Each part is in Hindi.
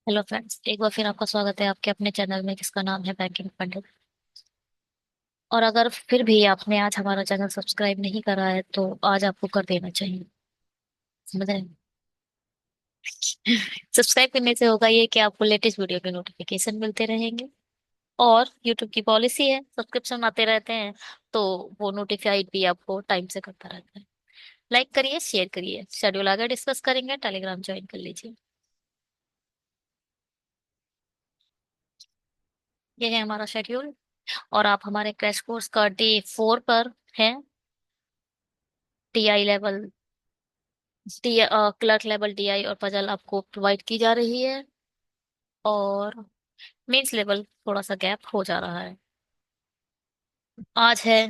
हेलो फ्रेंड्स, एक बार फिर आपका स्वागत है आपके अपने चैनल में जिसका नाम है बैंकिंग पंडित। और अगर फिर भी आपने आज हमारा चैनल सब्सक्राइब नहीं करा है तो आज आपको कर देना चाहिए। समझ रहे हैं? सब्सक्राइब करने से होगा ये कि आपको लेटेस्ट वीडियो के नोटिफिकेशन मिलते रहेंगे। और यूट्यूब की पॉलिसी है, सब्सक्रिप्शन आते रहते हैं तो वो नोटिफाइड भी आपको टाइम से करता रहता है। लाइक करिए, शेयर करिए। शेड्यूल आगे डिस्कस करेंगे, टेलीग्राम ज्वाइन कर लीजिए। ये है हमारा शेड्यूल। और आप हमारे क्रैश कोर्स का डे 4 पर हैं। TI level, clerk level TI और पजल आपको प्रोवाइड की जा रही है। और मेंस लेवल थोड़ा सा गैप हो जा रहा है। आज है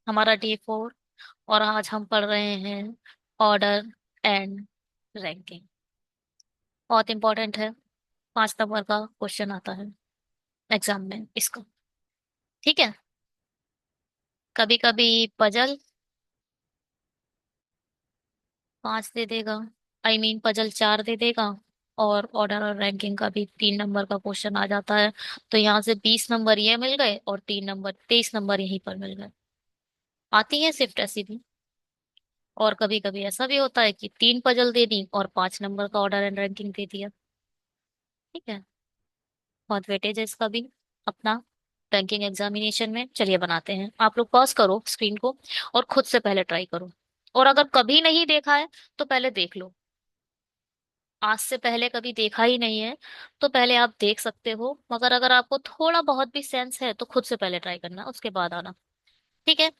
हमारा डे 4। और आज हम पढ़ रहे हैं ऑर्डर एंड रैंकिंग। बहुत इंपॉर्टेंट है। 5 नंबर का क्वेश्चन आता है एग्जाम में इसका। ठीक है। कभी कभी पजल 5 दे देगा। पजल 4 दे देगा। और ऑर्डर और रैंकिंग का भी 3 नंबर का क्वेश्चन आ जाता है। तो यहाँ से 20 नंबर ये मिल गए और 3 नंबर 23 नंबर यहीं पर मिल गए। आती है शिफ्ट ऐसी भी। और कभी कभी ऐसा भी होता है कि 3 पजल दे दी और 5 नंबर का ऑर्डर एंड रैंकिंग दे दिया। ठीक है। बहुत वेटेज है इसका भी अपना रैंकिंग एग्जामिनेशन में। चलिए बनाते हैं। आप लोग पॉज करो स्क्रीन को और खुद से पहले ट्राई करो। और अगर कभी नहीं देखा है तो पहले देख लो। आज से पहले कभी देखा ही नहीं है तो पहले आप देख सकते हो, मगर अगर आपको थोड़ा बहुत भी सेंस है तो खुद से पहले ट्राई करना, उसके बाद आना। ठीक है।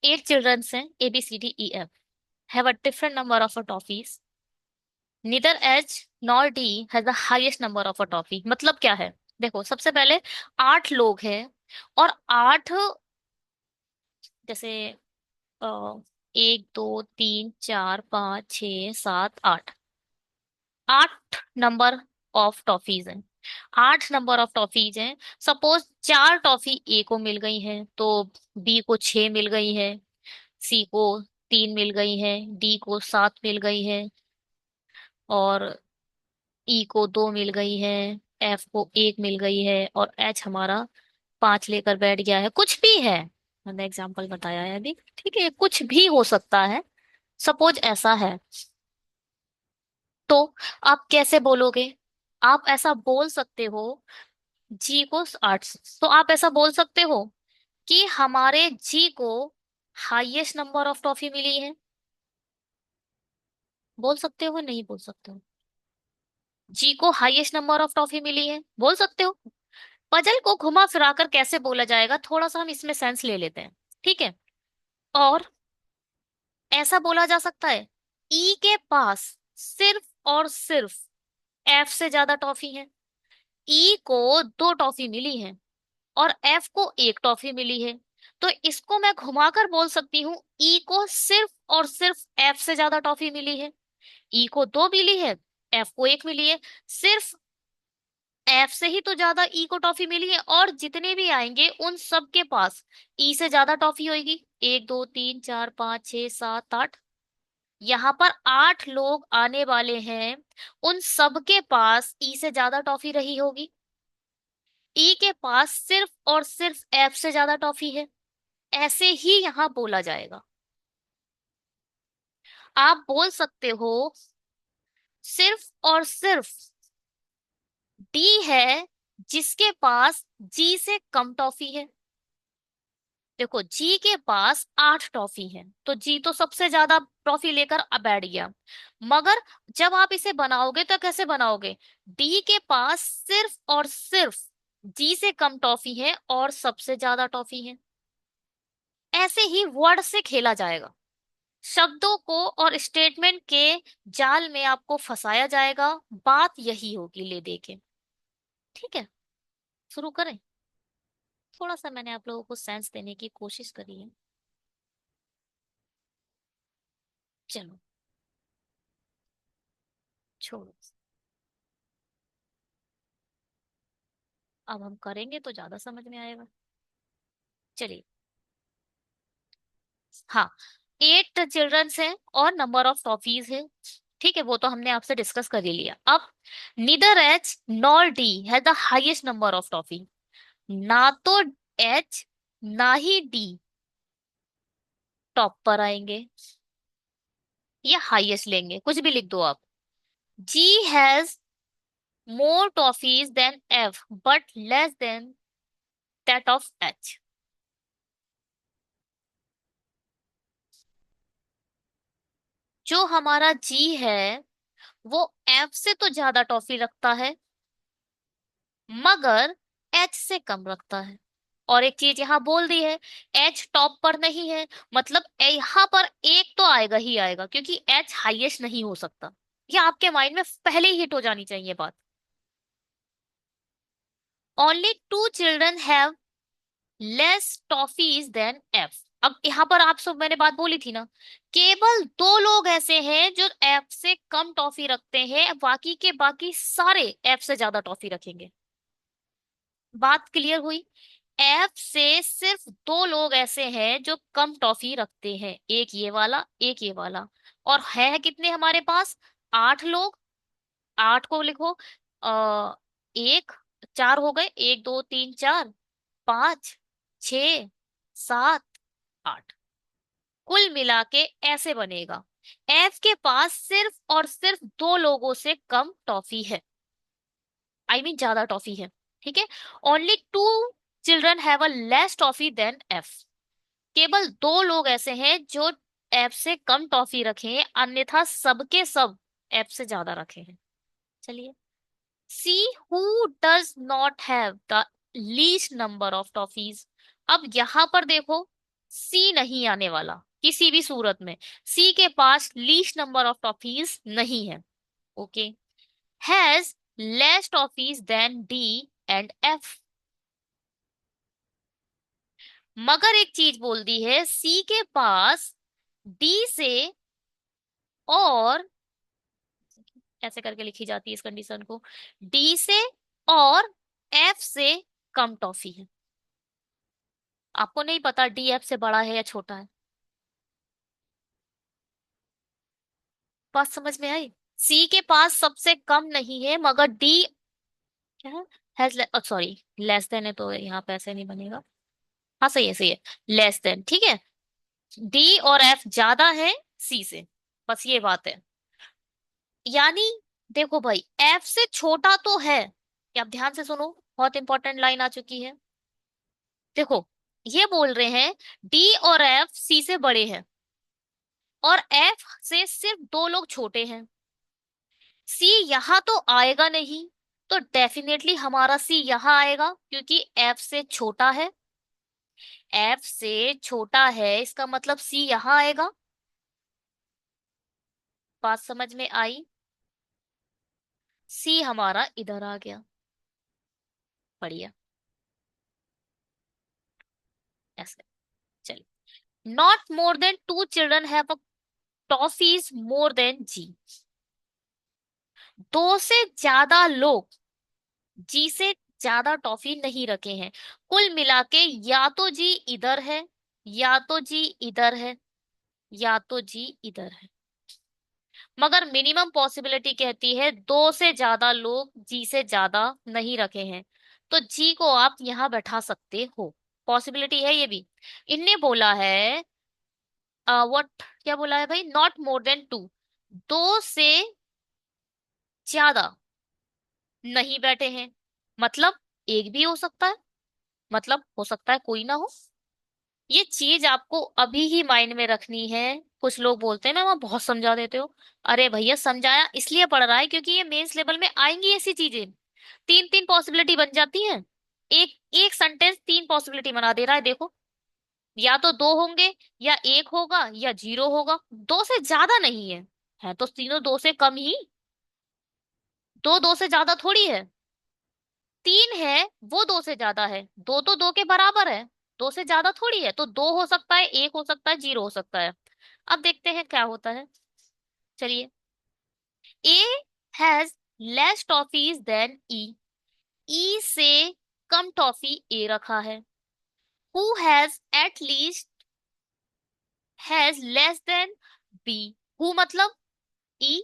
8 चिल्ड्रंस हैं, ABCDEF, have a different number of toffees. Neither H nor D has the highest number of toffee. मतलब क्या है? देखो, सबसे पहले 8 लोग हैं और 8, जैसे 1 2 3 4 5 6 7 8, 8 नंबर ऑफ टॉफीज हैं। 8 नंबर ऑफ टॉफीज हैं। सपोज 4 टॉफी ए को मिल गई हैं तो बी को 6 मिल गई है, सी को 3 मिल गई है, डी को 7 मिल गई है, और ई को 2 मिल गई है, एफ को 1 मिल गई है, और एच हमारा 5 लेकर बैठ गया है। कुछ भी है, मैंने एग्जाम्पल बताया है अभी। ठीक है, कुछ भी हो सकता है। सपोज ऐसा है तो आप कैसे बोलोगे? आप ऐसा बोल सकते हो, जी को 8, तो आप ऐसा बोल सकते हो कि हमारे जी को हाईएस्ट नंबर ऑफ टॉफी मिली है। बोल सकते हो, नहीं बोल सकते हो? जी को हाईएस्ट नंबर ऑफ टॉफी मिली है, बोल सकते हो? पजल को घुमा फिराकर कैसे बोला जाएगा, थोड़ा सा हम इसमें सेंस ले लेते हैं। ठीक है। और ऐसा बोला जा सकता है, ई के पास सिर्फ और सिर्फ एफ से ज्यादा टॉफी है। ई को 2 टॉफी मिली है और एफ को 1 टॉफी मिली है। तो इसको मैं घुमाकर बोल सकती हूँ, ई को सिर्फ और सिर्फ एफ से ज्यादा टॉफी मिली है। ई को 2 मिली है, एफ को 1 मिली है। सिर्फ एफ से ही तो ज्यादा ई को टॉफी मिली है, और जितने भी आएंगे उन सब के पास ई से ज्यादा टॉफी होगी। 1 2 3 4 5 6 7 8, यहाँ पर 8 लोग आने वाले हैं। उन सब के पास ई से ज्यादा टॉफी रही होगी। ई के पास सिर्फ और सिर्फ एफ से ज्यादा टॉफी है। ऐसे ही यहां बोला जाएगा। आप बोल सकते हो सिर्फ और सिर्फ डी है जिसके पास जी से कम टॉफी है। देखो, जी के पास 8 टॉफी है तो जी तो सबसे ज्यादा टॉफी लेकर अब बैठ गया। मगर जब आप इसे बनाओगे तो कैसे बनाओगे? डी के पास सिर्फ और सिर्फ जी से कम टॉफी है और सबसे ज्यादा टॉफी है। ऐसे ही वर्ड से खेला जाएगा। शब्दों को और स्टेटमेंट के जाल में आपको फंसाया जाएगा। बात यही होगी ले दे के। ठीक है, शुरू करें। थोड़ा सा मैंने आप लोगों को सेंस देने की कोशिश करी है। चलो, छोड़ो। अब हम करेंगे तो ज्यादा समझ में आएगा। चलिए। हाँ, 8 चिल्ड्रंस हैं और नंबर ऑफ टॉफीज है ठीक है, वो तो हमने आपसे डिस्कस कर ही लिया। अब neither H nor D has the highest number of toffee. ना तो एच ना ही डी टॉप पर आएंगे या हाईएस्ट लेंगे, कुछ भी लिख दो आप। G has more toffees than F but less than that of H. जो हमारा जी है वो एफ से तो ज्यादा टॉफी रखता है, मगर एच से कम रखता है। और एक चीज यहाँ बोल दी है, एच टॉप पर नहीं है, मतलब यहाँ पर एक तो आएगा ही आएगा, क्योंकि एच हाईएस्ट नहीं हो सकता। ये आपके माइंड में पहले ही हिट हो जानी चाहिए बात। Only two children have less toffees than F. अब यहाँ पर आप सब, मैंने बात बोली थी ना, केवल दो लोग ऐसे हैं जो एफ से कम टॉफी रखते हैं, बाकी के बाकी सारे एफ से ज्यादा टॉफी रखेंगे। बात क्लियर हुई? एफ से सिर्फ दो लोग ऐसे हैं जो कम टॉफी रखते हैं, एक ये वाला एक ये वाला। और है कितने हमारे पास? 8 लोग। 8 को लिखो। एक, चार हो गए, 1 2 3 4, 5 6 7 8। कुल मिला के ऐसे बनेगा, एफ के पास सिर्फ और सिर्फ दो लोगों से कम टॉफी है, ज्यादा टॉफी है। ठीक है। Only two children have a less toffee than F. केवल दो लोग ऐसे हैं जो एफ से कम टॉफी रखे हैं, अन्यथा सबके सब एफ से ज्यादा रखे हैं। चलिए, see who does not have the least number of toffees. अब यहां पर देखो, सी नहीं आने वाला किसी भी सूरत में। सी के पास लीस्ट नंबर ऑफ टॉफीज नहीं है। Okay. Has less toffees than D and F. मगर एक चीज बोल दी है, सी के पास डी से और, ऐसे करके लिखी जाती है इस कंडीशन को, डी से और एफ से कम टॉफी है। आपको नहीं पता डी एफ से बड़ा है या छोटा है? बात समझ में आई? सी के पास सबसे कम नहीं है, मगर डी क्या है, हैज, सॉरी, लेस देन है तो यहाँ पे ऐसे नहीं बनेगा। हाँ सही है, सही है, लेस देन। ठीक है। डी और एफ ज्यादा है सी से, बस ये बात है। यानी देखो भाई, एफ से छोटा तो है, ये आप ध्यान से सुनो, बहुत इंपॉर्टेंट लाइन आ चुकी है। देखो, ये बोल रहे हैं डी और एफ सी से बड़े हैं, और एफ से सिर्फ दो लोग छोटे हैं। सी यहां तो आएगा नहीं, तो डेफिनेटली हमारा सी यहां आएगा, क्योंकि एफ से छोटा है। एफ से छोटा है इसका मतलब सी यहां आएगा। बात समझ में आई? सी हमारा इधर आ गया। बढ़िया। ऐसे। चलिए, not more than two children have toffees more than G. दो से ज्यादा लोग जी से ज्यादा टॉफी नहीं रखे हैं। कुल मिला के या तो जी इधर है, या तो जी इधर है, या तो जी इधर है। मगर मिनिमम पॉसिबिलिटी कहती है दो से ज्यादा लोग जी से ज्यादा नहीं रखे हैं, तो जी को आप यहां बैठा सकते हो। पॉसिबिलिटी है ये भी। इनने बोला है, व्हाट, क्या बोला है भाई? नॉट मोर देन टू, दो से ज्यादा नहीं बैठे हैं, मतलब एक भी हो सकता है, मतलब हो सकता है कोई ना हो। ये चीज आपको अभी ही माइंड में रखनी है। कुछ लोग बोलते हैं मैम आप बहुत समझा देते हो। अरे भैया, समझाया इसलिए पड़ रहा है क्योंकि ये मेंस लेवल में आएंगी ऐसी चीजें। तीन तीन पॉसिबिलिटी बन जाती है। एक एक सेंटेंस तीन पॉसिबिलिटी बना दे रहा है, देखो। या तो दो होंगे, या एक होगा, या जीरो होगा, दो से ज्यादा नहीं है। है तो तीनों दो से कम ही। दो दो से ज्यादा थोड़ी है। तीन है, वो दो से ज्यादा है, दो तो दो के बराबर है। दो से ज्यादा थोड़ी है, तो दो हो सकता है, एक हो सकता है, जीरो हो सकता है। अब देखते हैं क्या होता है। चलिए, A has less toffees than E. E से कम टॉफी ए रखा है। Who has at least has less than B. Who मतलब ई,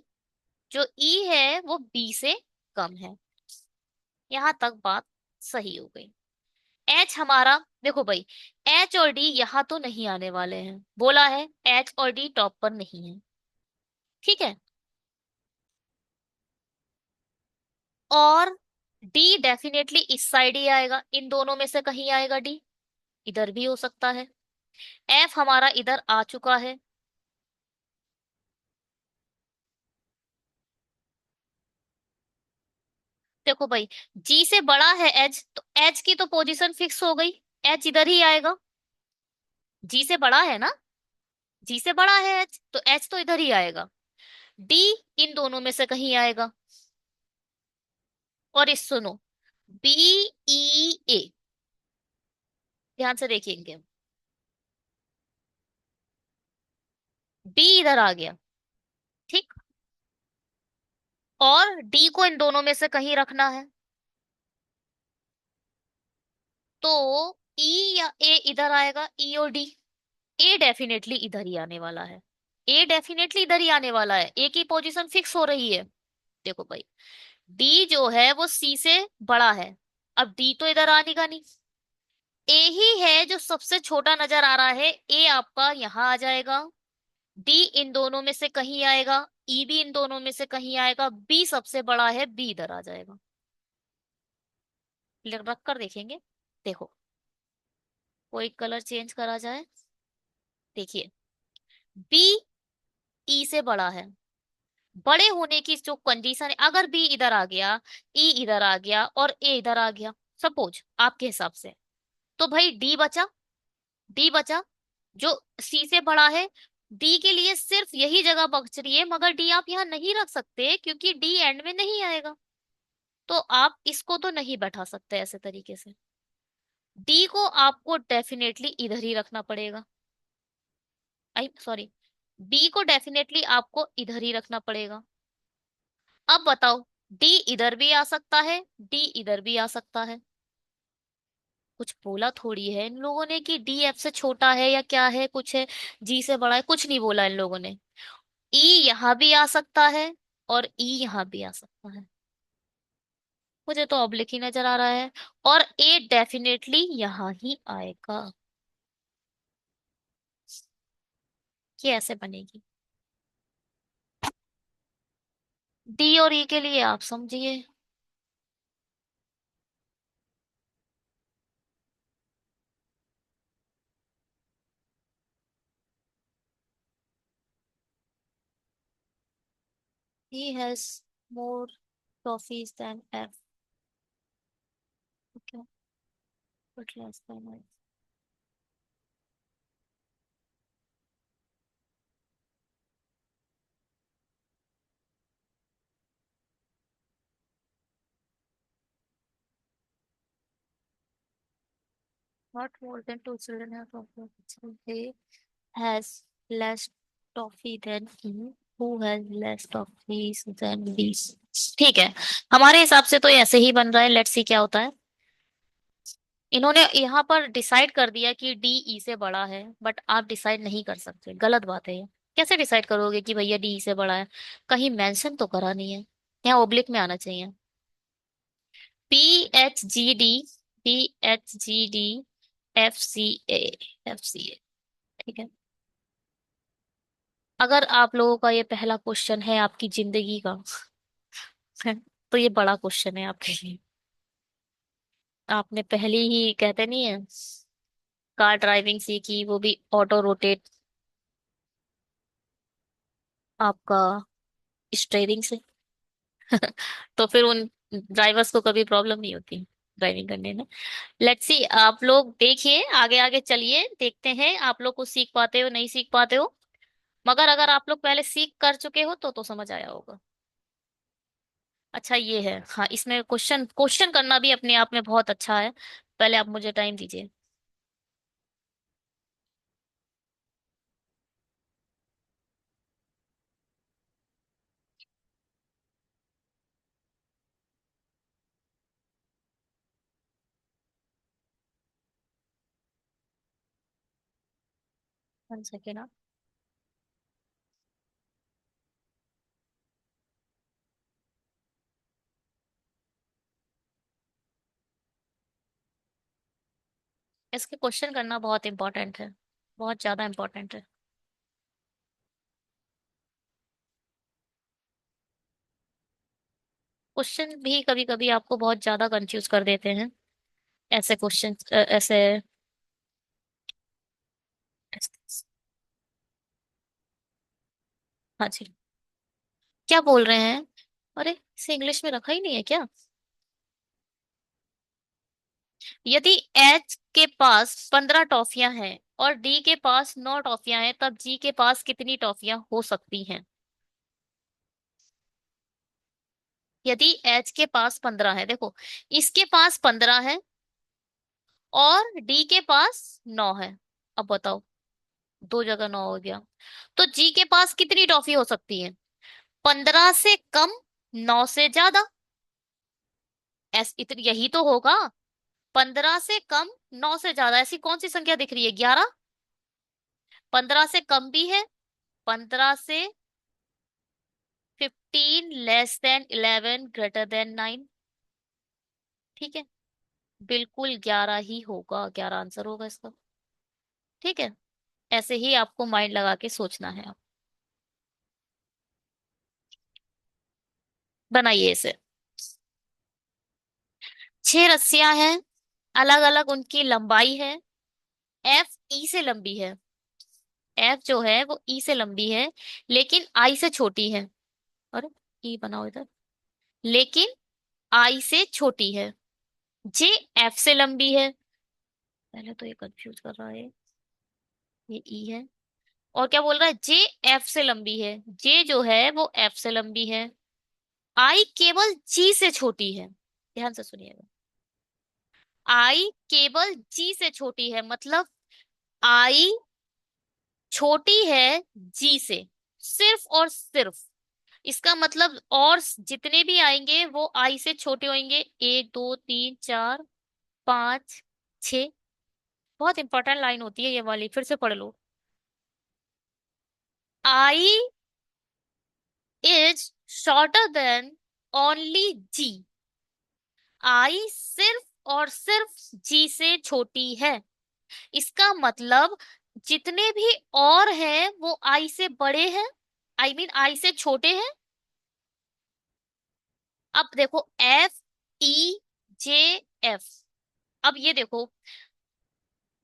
जो ई है वो बी से कम है। यहां तक बात सही हो गई। एच हमारा, देखो भाई, एच और डी यहां तो नहीं आने वाले हैं, बोला है एच और डी टॉप पर नहीं है। ठीक है। और डी डेफिनेटली इस साइड ही आएगा, इन दोनों में से कहीं आएगा डी। इधर भी हो सकता है। एफ हमारा इधर आ चुका है। देखो भाई, जी से बड़ा है एच, तो एच की तो पोजीशन फिक्स हो गई। एच इधर ही आएगा। जी से बड़ा है ना, जी से बड़ा है एच, तो एच तो इधर ही आएगा। डी इन दोनों में से कहीं आएगा। और इस सुनो, बी ई ए, ध्यान से देखेंगे। बी इधर आ गया। ठीक। और डी को इन दोनों में से कहीं रखना है। तो ई या ए इधर आएगा, ई और डी। ए डेफिनेटली इधर ही आने वाला है। ए डेफिनेटली इधर ही आने वाला है, ए की पोजीशन फिक्स हो रही है। देखो भाई, डी जो है वो सी से बड़ा है। अब डी तो इधर आने का नहीं। ए ही है जो सबसे छोटा नजर आ रहा है, ए आपका यहाँ आ जाएगा। डी इन दोनों में से कहीं आएगा। ई भी इन दोनों में से कहीं आएगा। बी सबसे बड़ा है, बी इधर आ जाएगा। रख कर देखेंगे। देखो, कोई कलर चेंज करा जाए। देखिए, बी ई से बड़ा है। बड़े होने की जो कंडीशन है, अगर बी इधर आ गया, ई इधर आ गया और ए इधर आ गया, सपोज आपके हिसाब से, तो भाई डी बचा। डी बचा जो सी से बड़ा है। डी के लिए सिर्फ यही जगह बच रही है, मगर डी आप यहाँ नहीं रख सकते क्योंकि डी एंड में नहीं आएगा। तो आप इसको तो नहीं बैठा सकते ऐसे तरीके से। डी को आपको डेफिनेटली इधर ही रखना पड़ेगा। आई सॉरी, बी को डेफिनेटली आपको इधर ही रखना पड़ेगा। अब बताओ, डी इधर भी आ सकता है, डी इधर भी आ सकता है। कुछ बोला थोड़ी है इन लोगों ने कि डी एफ से छोटा है या क्या है, कुछ है जी से बड़ा है, कुछ नहीं बोला इन लोगों ने। ई यहाँ भी आ सकता है और ई यहाँ भी आ सकता है। मुझे तो ऑब्लिक ही नजर आ रहा है। और ए डेफिनेटली यहाँ ही आएगा। ये ऐसे बनेगी। डी और ई के लिए आप समझिए। He has more trophies than F. Okay, but less than I. Not more than two children have trophies. He has less toffee than he. Who has less trophies than B? ठीक है, हमारे हिसाब से तो ये ऐसे ही बन रहा है। लेट्स सी क्या होता है। इन्होंने यहाँ पर डिसाइड कर दिया कि डी ई से बड़ा है, बट आप डिसाइड नहीं कर सकते, गलत बात है ये। कैसे डिसाइड करोगे कि भैया डी ई से बड़ा है? कहीं मेंशन तो करा नहीं है। यहाँ ओब्लिक में आना चाहिए। P H G D, P H G D, F C A, F C A. ठीक है। अगर आप लोगों का ये पहला क्वेश्चन है आपकी जिंदगी का तो ये बड़ा क्वेश्चन है आपके लिए। आपने पहली ही, कहते नहीं है, कार ड्राइविंग सीखी, वो भी ऑटो रोटेट, आपका स्टीयरिंग से तो फिर उन ड्राइवर्स को कभी प्रॉब्लम नहीं होती ड्राइविंग करने में। लेट्स सी, आप लोग देखिए, आगे आगे चलिए, देखते हैं आप लोग कुछ सीख पाते हो नहीं सीख पाते हो। मगर अगर आप लोग पहले सीख कर चुके हो तो समझ आया होगा। अच्छा ये है, हाँ, इसमें क्वेश्चन क्वेश्चन करना भी अपने आप में बहुत अच्छा है। पहले आप मुझे टाइम दीजिए। 1 सेकेंड। इसके क्वेश्चन करना बहुत इंपॉर्टेंट है, बहुत ज्यादा इंपॉर्टेंट है। क्वेश्चन भी कभी कभी आपको बहुत ज्यादा कंफ्यूज कर देते हैं, ऐसे क्वेश्चन, ऐसे। हाँ जी। क्या बोल रहे हैं? अरे, इसे इंग्लिश में रखा ही नहीं है क्या? यदि एच के पास 15 टॉफियां हैं और डी के पास 9 टॉफियां हैं, तब जी के पास कितनी टॉफियां हो सकती हैं? यदि एच के पास 15 है, देखो, इसके पास 15 है और डी के पास 9 है। अब बताओ, दो जगह 9 हो गया, तो जी के पास कितनी टॉफी हो सकती है? 15 से कम, 9 से ज्यादा। इतनी यही तो होगा। 15 से कम, 9 से ज्यादा, ऐसी कौन सी संख्या दिख रही है? 11। 15 से कम भी है, 15 से 15 लेस देन 11 ग्रेटर देन 9। ठीक है, बिल्कुल 11 ही होगा, 11 आंसर होगा इसका। ठीक है, ऐसे ही आपको माइंड लगा के सोचना है। आप बनाइए इसे। 6 रस्सियां हैं, अलग अलग उनकी लंबाई है। एफ ई से लंबी है। एफ जो है वो ई से लंबी है, लेकिन आई से छोटी है। अरे, ई बनाओ इधर। लेकिन आई से छोटी है। जे एफ से लंबी है। पहले तो ये कंफ्यूज कर रहा है, ये ई है। और क्या बोल रहा है? जे एफ से लंबी है। जे जो है वो एफ से लंबी है। आई केवल जी से छोटी है। ध्यान से सुनिएगा। आई केवल जी से छोटी है, मतलब आई छोटी है जी से, सिर्फ और सिर्फ। इसका मतलब और जितने भी आएंगे वो आई से छोटे होंगे। 1 2 3 4 5 6। बहुत इंपॉर्टेंट लाइन होती है ये वाली, फिर से पढ़ लो। I is shorter than only जी। आई सिर्फ और सिर्फ जी से छोटी है। इसका मतलब जितने भी और हैं वो आई से बड़े हैं, आई मीन आई से छोटे हैं। अब देखो, एफ ई जे एफ। अब ये देखो,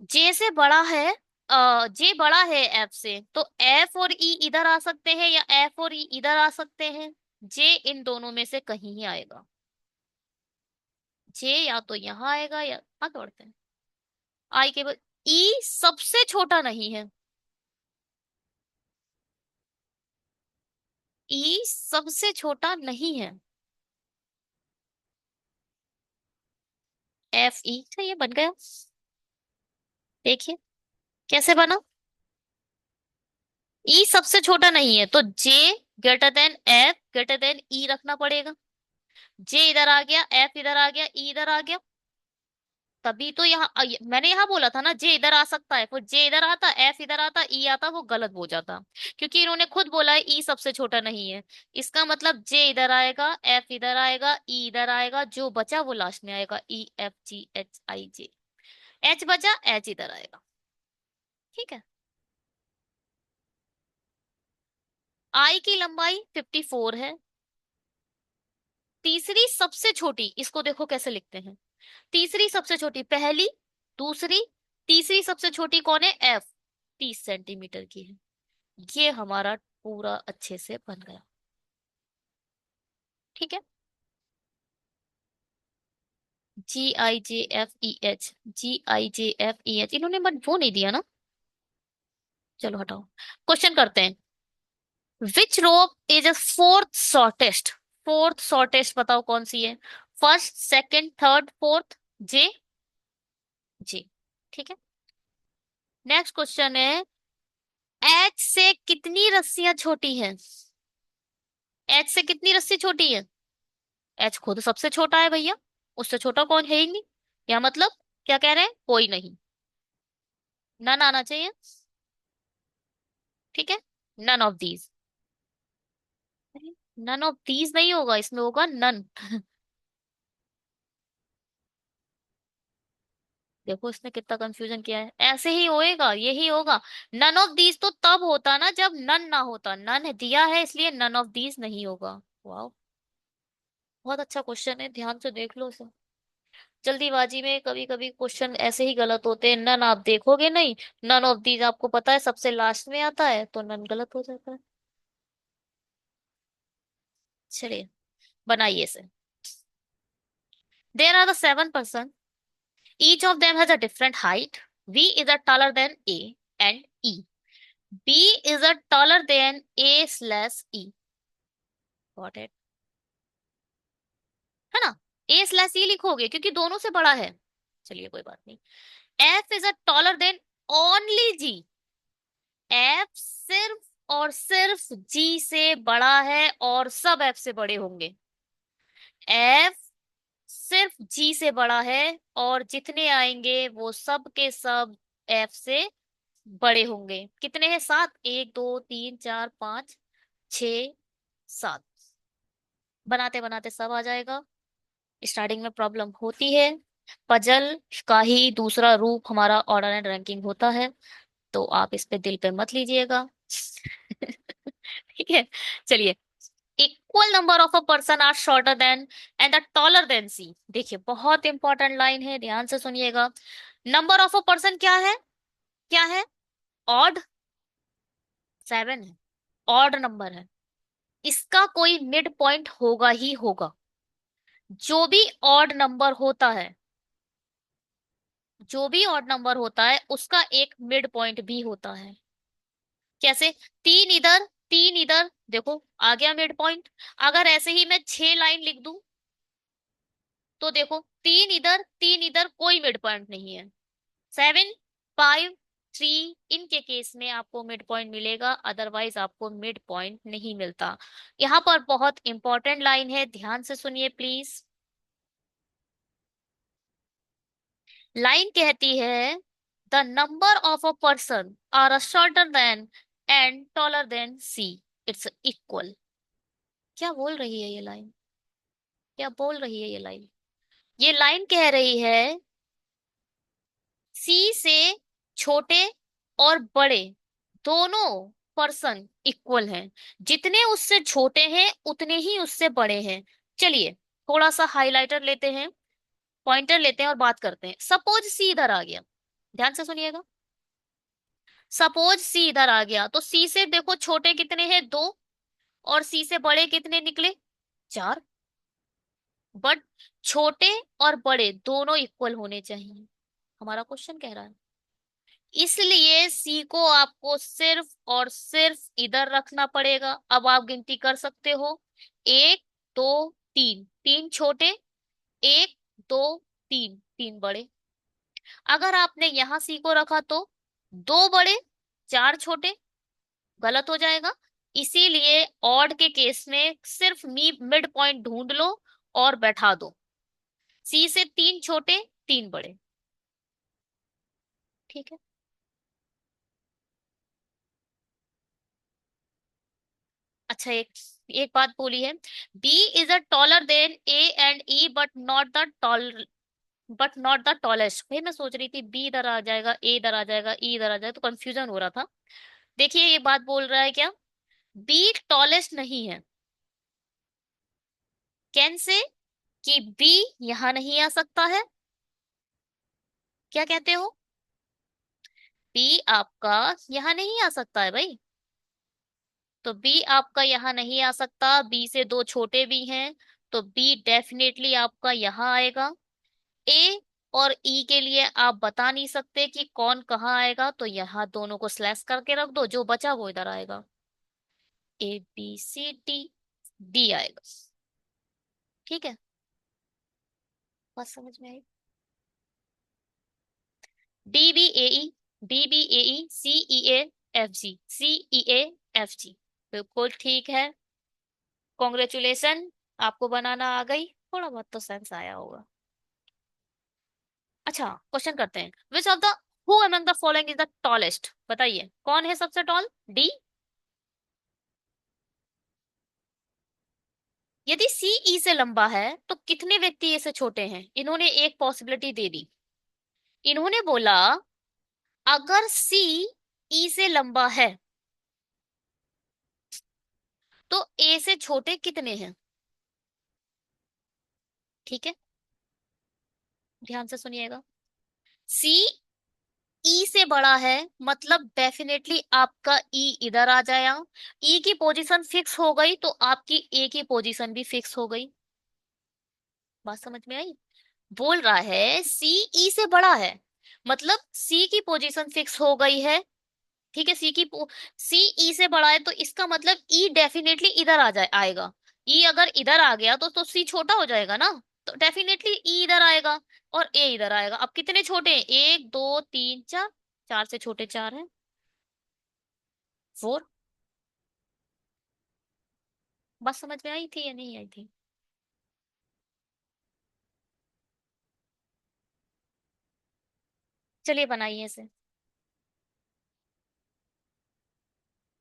जे से बड़ा है, जे बड़ा है एफ से, तो एफ और ई इधर आ सकते हैं या एफ और ई इधर आ सकते हैं। जे इन दोनों में से कहीं ही आएगा। जे या तो यहाँ आएगा या आगे बढ़ते हैं। आई केवल, ई सबसे छोटा नहीं है। ई सबसे छोटा नहीं है। एफ ई, अच्छा ये बन गया। देखिए कैसे बना। ई सबसे छोटा नहीं है, तो J greater than F greater than E रखना पड़ेगा। जे इधर आ गया, एफ इधर आ गया, ई इधर आ गया। तभी तो यहाँ मैंने यहाँ बोला था ना, जे इधर आ सकता है, फिर जे इधर आता, एफ इधर आता, ई आता, वो गलत हो जाता। क्योंकि इन्होंने खुद बोला है ई सबसे छोटा नहीं है। इसका मतलब जे इधर आएगा, एफ इधर आएगा, ई इधर आएगा, जो बचा वो लास्ट में आएगा, E F G H I J. H बचा, एच इधर आएगा। ठीक है। आई की लंबाई 54 है। तीसरी सबसे छोटी, इसको देखो कैसे लिखते हैं। तीसरी सबसे छोटी, पहली, दूसरी, तीसरी सबसे छोटी कौन है? एफ। 30 सेंटीमीटर की है। ये हमारा पूरा अच्छे से बन गया। ठीक है। G I J F E H, G I J F E H, इन्होंने बट वो नहीं दिया ना। चलो हटाओ, क्वेश्चन करते हैं। Which rope is a fourth shortest? Fourth shortest बताओ कौन सी है? First, second, third, fourth? J, J. ठीक है। नेक्स्ट क्वेश्चन है, एच से कितनी रस्सियां छोटी हैं? एच से कितनी रस्सी छोटी है? एच खुद सबसे छोटा है भैया, उससे छोटा कौन है ही नहीं। या मतलब क्या कह रहे हैं? कोई नहीं। नन आना चाहिए। ठीक है, none of these. None of these नहीं होगा, इसमें होगा नन। देखो इसने कितना कंफ्यूजन किया है, ऐसे ही होएगा, यही होगा। नन ऑफ दीज तो तब होता ना जब नन ना होता, नन दिया है इसलिए नन ऑफ दीज नहीं होगा। वाह, बहुत अच्छा क्वेश्चन है, ध्यान से देख लो इसे। जल्दीबाजी में कभी कभी क्वेश्चन ऐसे ही गलत होते हैं, नन आप देखोगे नहीं, नन ऑफ दीज आपको पता है सबसे लास्ट में आता है, तो नन गलत हो जाता है। चलिए बनाइए इसे। There are the 7 person, each of them has a different height. V is a taller than A and E. B is a taller than A slash E. Got it? है ना? A slash E लिखोगे क्योंकि दोनों से बड़ा है। चलिए कोई बात नहीं। F is a taller than only G. F सिर्फ और सिर्फ G से बड़ा है और सब F से बड़े होंगे। F सिर्फ G से बड़ा है और जितने आएंगे वो सब के सब F से बड़े होंगे। कितने हैं? 7, 1 2 3 4 5 6 7। बनाते बनाते सब आ जाएगा। स्टार्टिंग में प्रॉब्लम होती है, पजल का ही दूसरा रूप हमारा ऑर्डर एंड रैंकिंग होता है, तो आप इस पे दिल पे मत लीजिएगा। ठीक है, चलिए। Equal number of a person are shorter than and the taller than C. देखिए बहुत इंपॉर्टेंट लाइन है, ध्यान से सुनिएगा। नंबर ऑफ अ पर्सन क्या है? क्या है? ऑड, 7 है, ऑड नंबर है, इसका कोई मिड पॉइंट होगा ही होगा। जो भी ऑड नंबर होता है, जो भी ऑड नंबर होता है उसका एक मिड पॉइंट भी होता है। कैसे? 3 इधर 3 इधर, देखो आ गया मिड पॉइंट। अगर ऐसे ही मैं 6 लाइन लिख दूं तो देखो 3 इधर 3 इधर, कोई मिड पॉइंट नहीं है। 7 5 3, इनके केस में आपको मिड पॉइंट मिलेगा, अदरवाइज आपको मिड पॉइंट नहीं मिलता। यहाँ पर बहुत इंपॉर्टेंट लाइन है, ध्यान से सुनिए प्लीज। लाइन कहती है the number of a person are shorter than and taller than C, it's equal. क्या बोल रही है ये लाइन? क्या बोल रही है ये लाइन? ये लाइन कह रही है सी से छोटे और बड़े दोनों पर्सन इक्वल हैं। जितने उससे छोटे हैं उतने ही उससे बड़े हैं। चलिए थोड़ा सा हाइलाइटर लेते हैं, पॉइंटर लेते हैं और बात करते हैं। सपोज सी इधर आ गया, ध्यान से सुनिएगा। सपोज सी इधर आ गया तो सी से देखो छोटे कितने हैं? 2। और सी से बड़े कितने निकले? 4। बट छोटे और बड़े दोनों इक्वल होने चाहिए, हमारा क्वेश्चन कह रहा है। इसलिए सी को आपको सिर्फ और सिर्फ इधर रखना पड़ेगा। अब आप गिनती कर सकते हो, 1 2 3, 3 छोटे, 1 2 3, 3 बड़े। अगर आपने यहां सी को रखा तो 2 बड़े 4 छोटे, गलत हो जाएगा। इसीलिए ऑड के केस में सिर्फ मिड पॉइंट ढूंढ लो और बैठा दो। सी से 3 छोटे 3 बड़े। ठीक है। अच्छा, एक एक बात बोली है, B is a taller than A and E but not the tallest. भाई मैं सोच रही थी बी इधर आ जाएगा, ए इधर आ जाएगा, ई इधर आ जाएगा, तो कंफ्यूजन हो रहा था। देखिए ये बात बोल रहा है क्या, बी टॉलेस्ट नहीं है। कैन से कि बी यहां नहीं आ सकता है। क्या कहते हो? बी आपका यहाँ नहीं आ सकता है भाई। तो बी आपका यहाँ नहीं आ सकता, बी से 2 छोटे भी हैं, तो बी डेफिनेटली आपका यहाँ आएगा। ए और ई के लिए आप बता नहीं सकते कि कौन कहाँ आएगा, तो यहाँ दोनों को स्लैश करके रख दो, जो बचा वो इधर आएगा। ABCD, डी आएगा। ठीक है, बात समझ में आई? DBAE, DBAE, CEA, FG बिल्कुल ठीक है। कॉन्ग्रेचुलेशन, आपको बनाना आ गई, थोड़ा बहुत तो सेंस आया होगा। अच्छा क्वेश्चन करते हैं, which of the who among the following is the tallest? बताइए कौन है सबसे टॉल? डी। यदि सी ई से लंबा है तो कितने व्यक्ति ए से छोटे हैं? इन्होंने एक पॉसिबिलिटी दे दी। इन्होंने बोला अगर सी ई से लंबा है तो ए से छोटे कितने हैं। ठीक है, ध्यान से सुनिएगा। सी ई से बड़ा है, मतलब डेफिनेटली आपका ई इधर आ जाएगा। ई की पोजीशन फिक्स हो गई तो आपकी ए की पोजीशन भी फिक्स हो गई। बात समझ में आई। बोल रहा है सी ई से बड़ा है, मतलब सी की पोजीशन फिक्स हो गई है। ठीक है, सी ई से बड़ा है तो इसका मतलब ई डेफिनेटली इधर आ जाए आएगा। ई अगर इधर आ गया तो सी छोटा हो जाएगा ना, तो डेफिनेटली ई इधर आएगा और ए इधर आएगा। अब कितने छोटे हैं, एक दो तीन चार, चार से छोटे चार है, फोर। बस समझ में आई थी या नहीं आई थी। चलिए बनाइए इसे।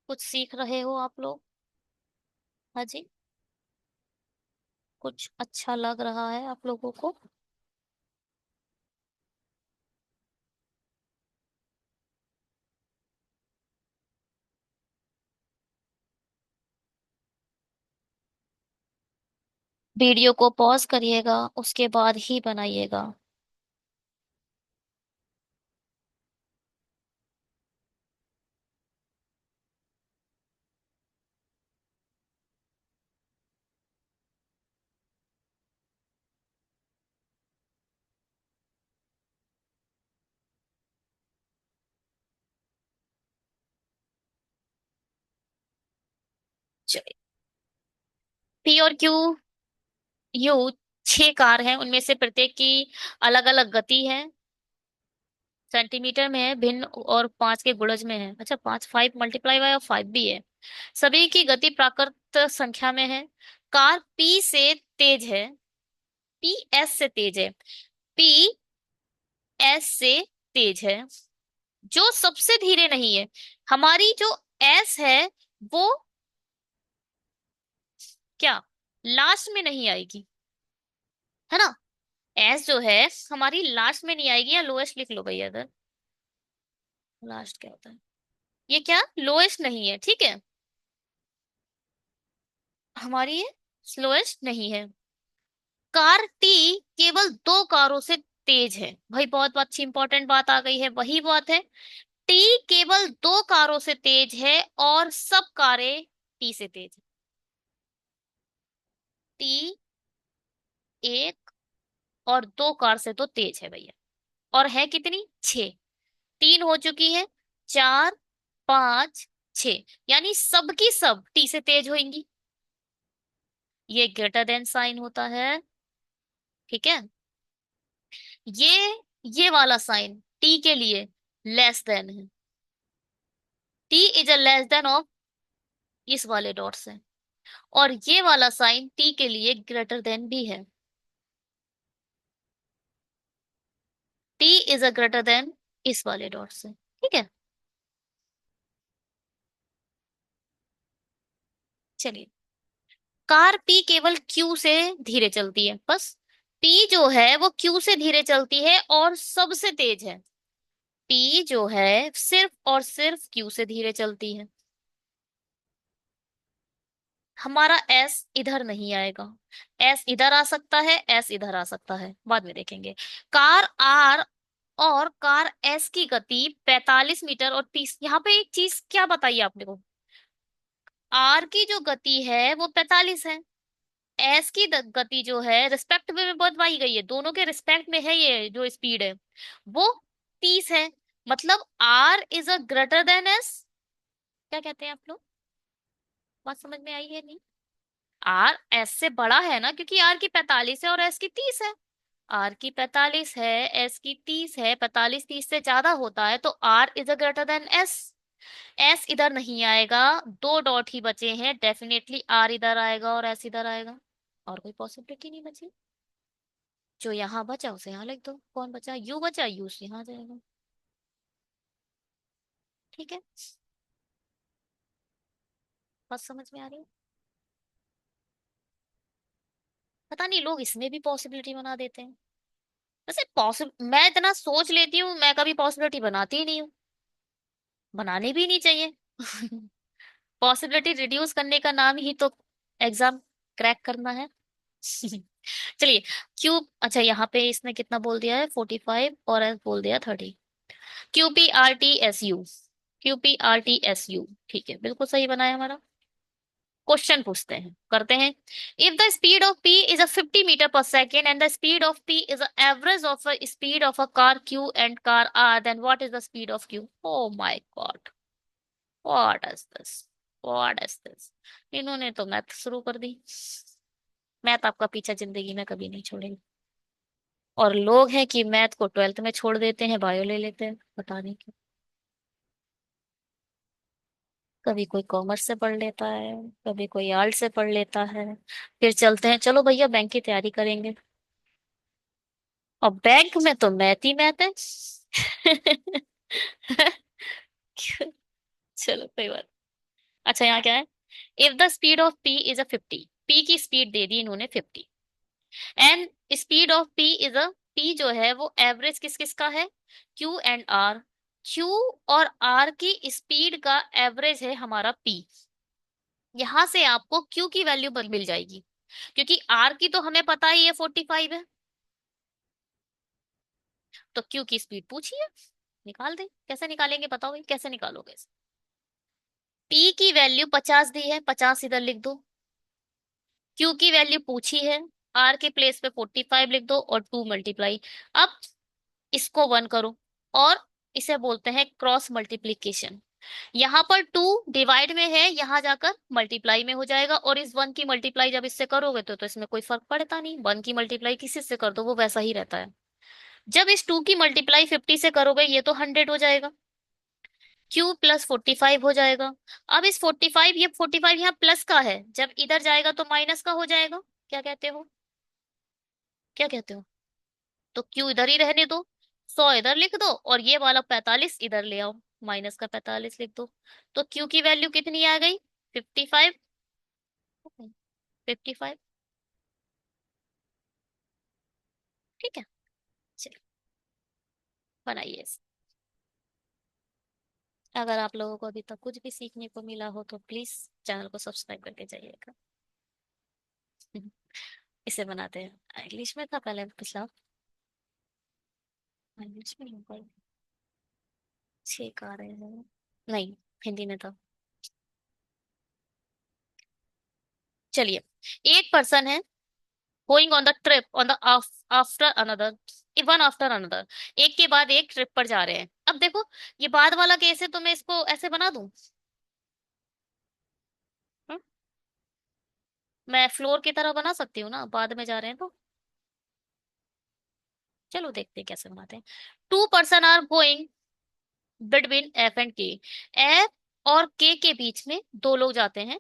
कुछ सीख रहे हो आप लोग। हाँ जी, कुछ अच्छा लग रहा है आप लोगों को। वीडियो को पॉज करिएगा, उसके बाद ही बनाइएगा। पी और क्यू यू 6 कार हैं, उनमें से प्रत्येक की अलग अलग गति है। सेंटीमीटर में है भिन्न और 5 के गुणज में है। अच्छा, 5 5 मल्टीप्लाई बाय और 5 भी है। सभी की गति प्राकृत संख्या में है। कार पी से तेज है, पी एस से तेज है, पी एस से तेज है। जो सबसे धीरे नहीं है, हमारी जो एस है वो क्या लास्ट में नहीं आएगी, है ना। एस जो है हमारी लास्ट में नहीं आएगी, या लोएस्ट लिख लो भैया इधर। लास्ट क्या होता है, ये क्या लोएस्ट नहीं है, ठीक है। हमारी ये स्लोएस्ट नहीं है। कार टी केवल 2 कारों से तेज है। भाई बहुत अच्छी इंपॉर्टेंट बात आ गई है, वही बात है। टी केवल 2 कारों से तेज है और सब कारें टी से तेज है। टी एक और 2 कार से तो तेज है भैया। और है कितनी, 6। 3 हो चुकी है, 4, 5, 6, यानी सबकी सब टी से तेज होंगी। ये ग्रेटर देन साइन होता है, ठीक है। ये वाला साइन टी के लिए लेस देन है। T is a less than of इस वाले डॉट से। और ये वाला साइन टी के लिए ग्रेटर देन भी है। T is a greater then इस वाले डॉट से, ठीक है। चलिए, कार पी केवल क्यू से धीरे चलती है, बस। पी जो है वो क्यू से धीरे चलती है और सबसे तेज है। पी जो है सिर्फ और सिर्फ क्यू से धीरे चलती है। हमारा एस इधर नहीं आएगा। एस इधर आ सकता है, एस इधर आ सकता है, बाद में देखेंगे। कार आर और कार एस की गति 45 मीटर और 30। यहाँ पे एक चीज क्या बताइए आपने को, आर की जो गति है वो 45 है। एस की गति जो है रिस्पेक्ट में बताई गई है, दोनों के रिस्पेक्ट में है, ये जो स्पीड है वो 30 है। मतलब R is a greater than S. क्या कहते हैं आप लोग, बात समझ में आई है नहीं। आर एस से बड़ा है ना, क्योंकि आर की 45 है और एस की 30 है। आर की 45 है, एस की 30 है, 45 30 से ज्यादा होता है तो R is a greater than S. S इधर नहीं आएगा, 2 डॉट ही बचे हैं, डेफिनेटली आर इधर आएगा और एस इधर आएगा। और कोई पॉसिबिलिटी नहीं बची। जो यहाँ बचा उसे यहाँ लिख दो, कौन बचा, यू बचा, यू यहाँ जाएगा, ठीक है। बात समझ में आ रही है। पता नहीं लोग इसमें भी पॉसिबिलिटी बना देते हैं। वैसे पॉसिबल, मैं इतना सोच लेती हूँ, मैं कभी पॉसिबिलिटी बनाती ही नहीं हूँ, बनानी भी नहीं चाहिए। पॉसिबिलिटी रिड्यूस करने का नाम ही तो एग्जाम क्रैक करना है। चलिए, क्यूब, अच्छा यहाँ पे इसने कितना बोल दिया है, 45, और एस बोल दिया 30। QPRTSU, QPRTSU, ठीक है, बिल्कुल सही बनाया हमारा। क्वेश्चन पूछते हैं, करते हैं। If the speed of P is a 50 metre per second and the speed of P is a average of a speed of a car Q and car R, then what is the speed of Q? Oh my god, what is this, what is this. इन्होंने तो मैथ शुरू कर दी। मैथ आपका पीछा जिंदगी में कभी नहीं छोड़ेगी। और लोग हैं कि मैथ को 12th में छोड़ देते हैं, बायो ले लेते हैं, पता नहीं क्यों। कभी कोई कॉमर्स से पढ़ लेता है, कभी कोई आर्ट से पढ़ लेता है। फिर चलते हैं, चलो भैया बैंक की तैयारी करेंगे, और बैंक में तो मैथ ही मैथ है। चलो कोई बात। अच्छा यहाँ क्या है, if the speed of P is a 50, P की स्पीड दे दी इन्होंने 50, and speed of P is a, P जो है वो एवरेज किस किस का है, Q एंड R। Q और R की स्पीड का एवरेज है हमारा P। यहां से आपको Q की वैल्यू मिल जाएगी, क्योंकि R की तो हमें पता ही है 45 है। तो Q की स्पीड पूछिए, निकाल दे, कैसे निकालेंगे बताओ भाई, कैसे निकालोगे? P की वैल्यू 50 दी है, 50 इधर लिख दो। Q की वैल्यू पूछी है, R के प्लेस पे 45 लिख दो और 2 मल्टीप्लाई। अब इसको 1 करो, और इसे बोलते हैं क्रॉस मल्टीप्लीकेशन। यहाँ पर 2 डिवाइड में है, यहाँ जाकर मल्टीप्लाई में हो जाएगा, और इस 1 की मल्टीप्लाई जब इससे करोगे तो इसमें कोई फर्क पड़ता नहीं, 1 की मल्टीप्लाई किसी से कर दो वो वैसा ही रहता है। जब इस 2 की मल्टीप्लाई 50 से करोगे ये तो 100 हो जाएगा, Q+45 हो जाएगा। अब इस 45, ये 45 यहाँ प्लस का है, जब इधर जाएगा तो माइनस का हो जाएगा। क्या कहते हो, क्या कहते हो? तो Q इधर ही रहने दो, 100 इधर लिख दो, और ये वाला 45 इधर ले आओ, माइनस का 45 लिख दो। तो Q की वैल्यू कितनी आ गई, 55, 55। ठीक है, चलिए बनाइए इसे। अगर आप लोगों को अभी तक कुछ भी सीखने को मिला हो तो प्लीज चैनल को सब्सक्राइब करके जाइएगा। इसे बनाते हैं, इंग्लिश में था पहले पिछला, इंग्लिश में नहीं, 6 आ रहे हैं, नहीं, हिंदी में था। चलिए, एक पर्सन है going on the trip on the after another, one after another, एक के बाद एक ट्रिप पर जा रहे हैं। अब देखो, ये बाद वाला केस है तो मैं इसको ऐसे बना दूं, हम्म? मैं फ्लोर की तरह बना सकती हूँ ना, बाद में जा रहे हैं तो। चलो देखते हैं कैसे बनाते हैं। 2 person are going between F and K, F और के बीच में 2 लोग जाते हैं।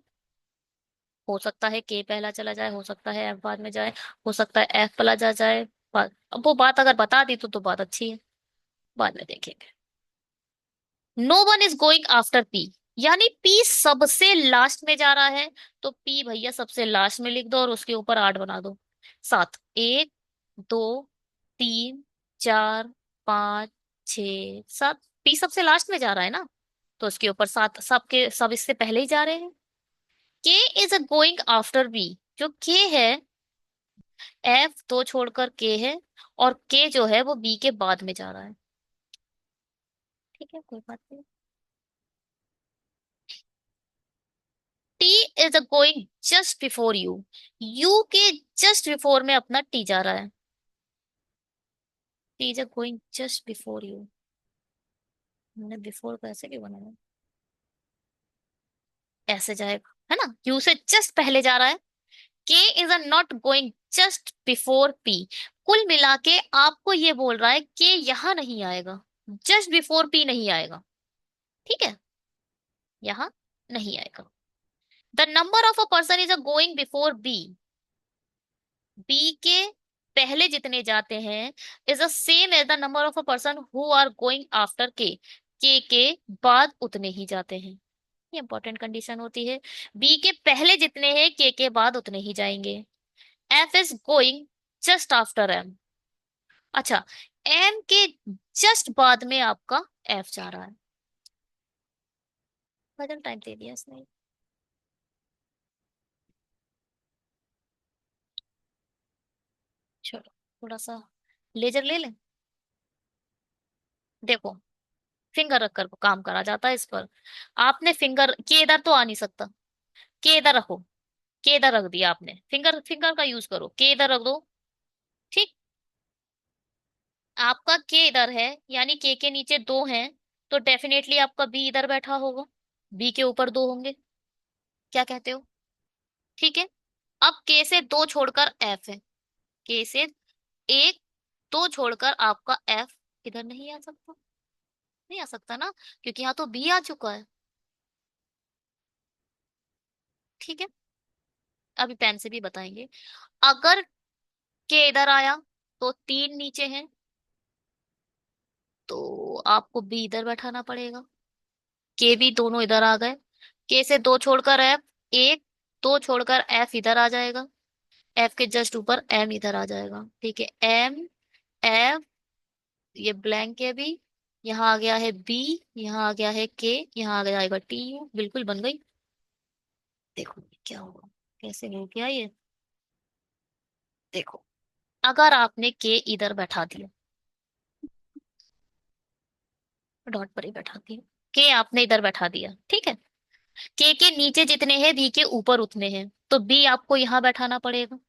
हो सकता है के पहला चला जाए, हो सकता है एफ बाद में जाए, हो सकता है एफ पहला जा जाए। अब वो बात अगर बता दी तो बात अच्छी है, बाद में देखेंगे। No one is going after P, यानी पी सबसे लास्ट में जा रहा है, तो पी भैया सबसे लास्ट में लिख दो और उसके ऊपर 8 बना दो। 7, 1, 2, 3, 4, 5, 6, 7, पी सबसे लास्ट में जा रहा है ना, तो उसके ऊपर 7, सबके सब इससे पहले ही जा रहे हैं। K is a going after B, जो के है, एफ तो छोड़कर के है, और के जो है वो बी के बाद में जा रहा है। ठीक है, कोई बात नहीं। T is a going just before you, you के जस्ट बिफोर में अपना टी जा रहा है। T is a going just before you, हमने बिफोर को ऐसे क्यों बनाया, ऐसे जाएगा है ना, यू से जस्ट पहले जा रहा है। के is a not going just before P, कुल मिला के आपको ये बोल रहा है कि यहां नहीं आएगा, जस्ट बिफोर पी नहीं आएगा। ठीक है, यहां नहीं आएगा। The number of a person is a going before B, B के पहले जितने जाते हैं is the same as the number of a person who are going after K बाद उतने ही जाते हैं। ये इंपॉर्टेंट कंडीशन होती है, बी के पहले जितने हैं के बाद उतने ही जाएंगे। F is going just after M, अच्छा, एम के जस्ट बाद में आपका एफ जा रहा है। बदल टाइप दे दिया इसने। चलो, थोड़ा सा लेजर ले लें। देखो, फिंगर रख कर काम करा जाता है इस पर। आपने फिंगर के इधर तो आ नहीं सकता, के इधर रखो। के इधर रख दिया आपने, फिंगर फिंगर का यूज करो, के इधर रख दो। ठीक। आपका के इधर है, यानी के नीचे दो हैं, तो डेफिनेटली आपका बी इधर बैठा होगा। बी के ऊपर दो होंगे। क्या कहते हो? ठीक है। अब के से दो छोड़कर एफ है। के से एक, दो छोड़कर आपका एफ इधर नहीं आ सकता। नहीं आ सकता ना, क्योंकि यहाँ तो बी आ चुका है। ठीक है। अभी पेन से भी बताएंगे। अगर के इधर आया तो तीन नीचे हैं, तो आपको बी इधर बैठाना पड़ेगा। के भी दोनों इधर आ गए। के से दो छोड़कर एफ, एक, दो छोड़कर एफ इधर आ जाएगा। एफ के जस्ट ऊपर एम इधर आ जाएगा। ठीक है, एम, एफ, ये ब्लैंक है भी। यहाँ आ गया है बी, यहाँ आ गया है के, यहाँ आ जाएगा टी यू। बिल्कुल बन गई। देखो क्या होगा, कैसे हो गया ये। देखो, अगर आपने के इधर बैठा दिया, डॉट पर ही बैठा दिया, के आपने इधर बैठा दिया, ठीक है। के नीचे जितने हैं बी के ऊपर उतने हैं, तो बी आपको यहाँ बैठाना पड़ेगा,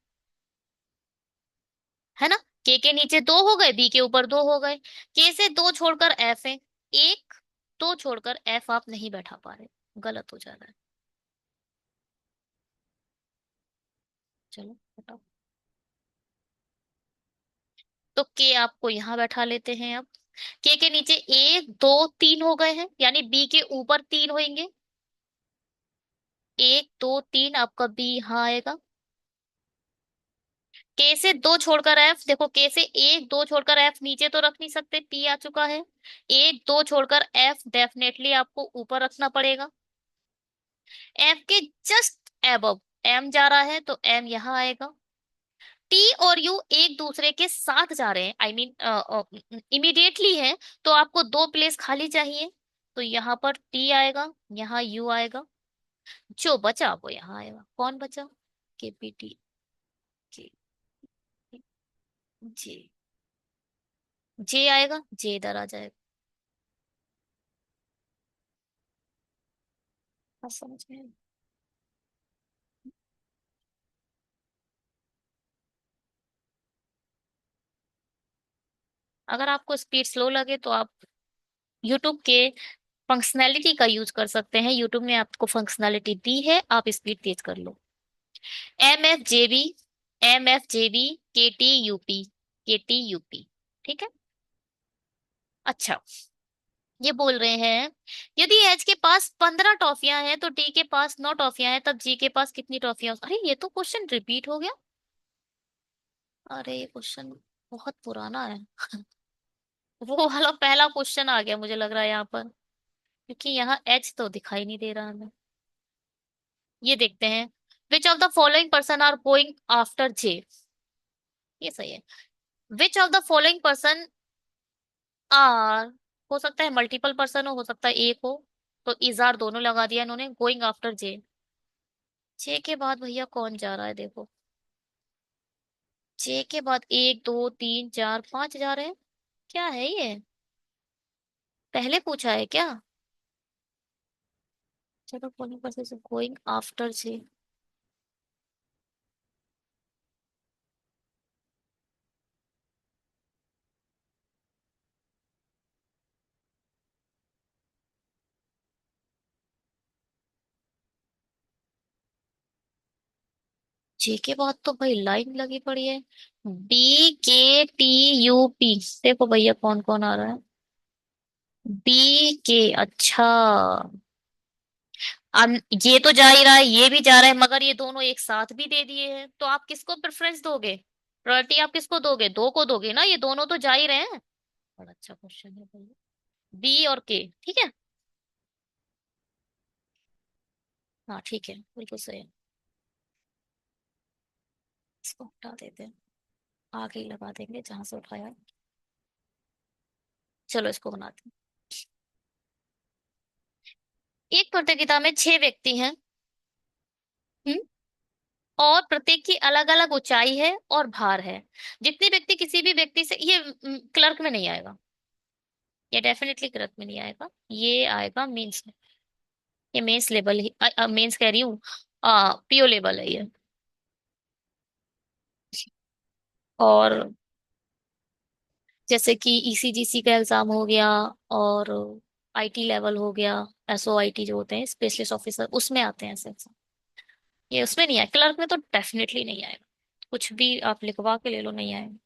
है ना। के नीचे दो हो गए, बी के ऊपर दो हो गए। के से दो छोड़कर एफ है। एक, दो छोड़कर एफ आप नहीं बैठा पा रहे, गलत हो जा रहा है। चलो बताओ। तो के आपको यहाँ बैठा लेते हैं अब। के नीचे एक, दो, तीन हो गए हैं, यानी बी के ऊपर तीन होंगे। एक, दो, तीन, आपका बी यहाँ आएगा। के से दो छोड़कर एफ, देखो के से एक, दो छोड़कर एफ नीचे तो रख नहीं सकते, पी आ चुका है। एक, दो छोड़कर एफ डेफिनेटली आपको ऊपर रखना पड़ेगा। एफ के जस्ट एबव एम जा रहा है, तो एम यहाँ आएगा। टी और यू एक दूसरे के साथ जा रहे हैं, आई मीन इमीडिएटली है, तो आपको दो प्लेस खाली चाहिए। तो यहाँ पर टी आएगा, यहाँ यू आएगा। जो बचा वो यहाँ आएगा। कौन बचा? के पी टी, के जे, जे आएगा, जे इधर आ जाएगा। आप समझ में आया? अगर आपको स्पीड स्लो लगे तो आप यूट्यूब के फंक्शनैलिटी का यूज कर सकते हैं। यूट्यूब ने आपको फंक्शनैलिटी दी है, आप स्पीड तेज कर लो। MFJB, MFJB, KTUP, KTUP। ठीक है। अच्छा, ये बोल रहे हैं, यदि एच के पास 15 टॉफियां हैं तो डी के पास 9 टॉफियां हैं, तब जी के पास कितनी टॉफियां अरे ये तो क्वेश्चन रिपीट हो गया। अरे ये क्वेश्चन बहुत पुराना है। वो वाला पहला क्वेश्चन आ गया मुझे लग रहा है यहाँ पर, क्योंकि यहाँ एच तो दिखाई नहीं दे रहा हमें। ये देखते हैं। Which of the following person are going after J. ये सही है। Which of the following person are, हो सकता है मल्टीपल पर्सन हो सकता है एक हो, तो इज आर दोनों लगा दिया इन्होंने। गोइंग आफ्टर जे, जे के बाद भैया कौन जा रहा है देखो। जे के बाद एक, दो, तीन, चार, पांच जा रहे हैं। क्या है ये, पहले पूछा है क्या? चलो फॉलोइंग पर्सन गोइंग आफ्टर जे। जे के बाद तो भाई लाइन लगी पड़ी है। BKTUP, देखो भैया कौन कौन आ रहा है। BK, अच्छा। अब ये तो जा ही रहा है, ये भी जा रहा है, मगर ये दोनों एक साथ भी दे दिए हैं, तो आप किसको प्रेफरेंस दोगे? प्रायोरिटी आप किसको दोगे? दो को दोगे ना, ये दोनों तो जा ही रहे हैं। बड़ा अच्छा क्वेश्चन है भैया। बी और के, ठीक है। हाँ ठीक है, बिल्कुल सही है। इसको हटा देते हैं, आगे ही लगा देंगे जहां से उठाया। चलो इसको बनाते हैं। एक प्रतियोगिता में 6 व्यक्ति हैं। हम्म। और प्रत्येक की अलग अलग ऊंचाई है और भार है। जितने व्यक्ति किसी भी व्यक्ति से, ये क्लर्क में नहीं आएगा। ये डेफिनेटली क्लर्क में नहीं आएगा, ये आएगा मेंस में। ये मेंस लेवल ही, मेंस कह रही हूँ, पीओ लेवल है ये। और जैसे कि ईसीजीसी का एग्जाम हो गया, और आईटी लेवल हो गया, एसओआईटी जो होते हैं स्पेशलिस्ट ऑफिसर, उसमें आते हैं ऐसे एग्जाम। ये उसमें नहीं आए, क्लर्क में तो डेफिनेटली नहीं आएगा। कुछ भी आप लिखवा के ले लो, नहीं आएगा।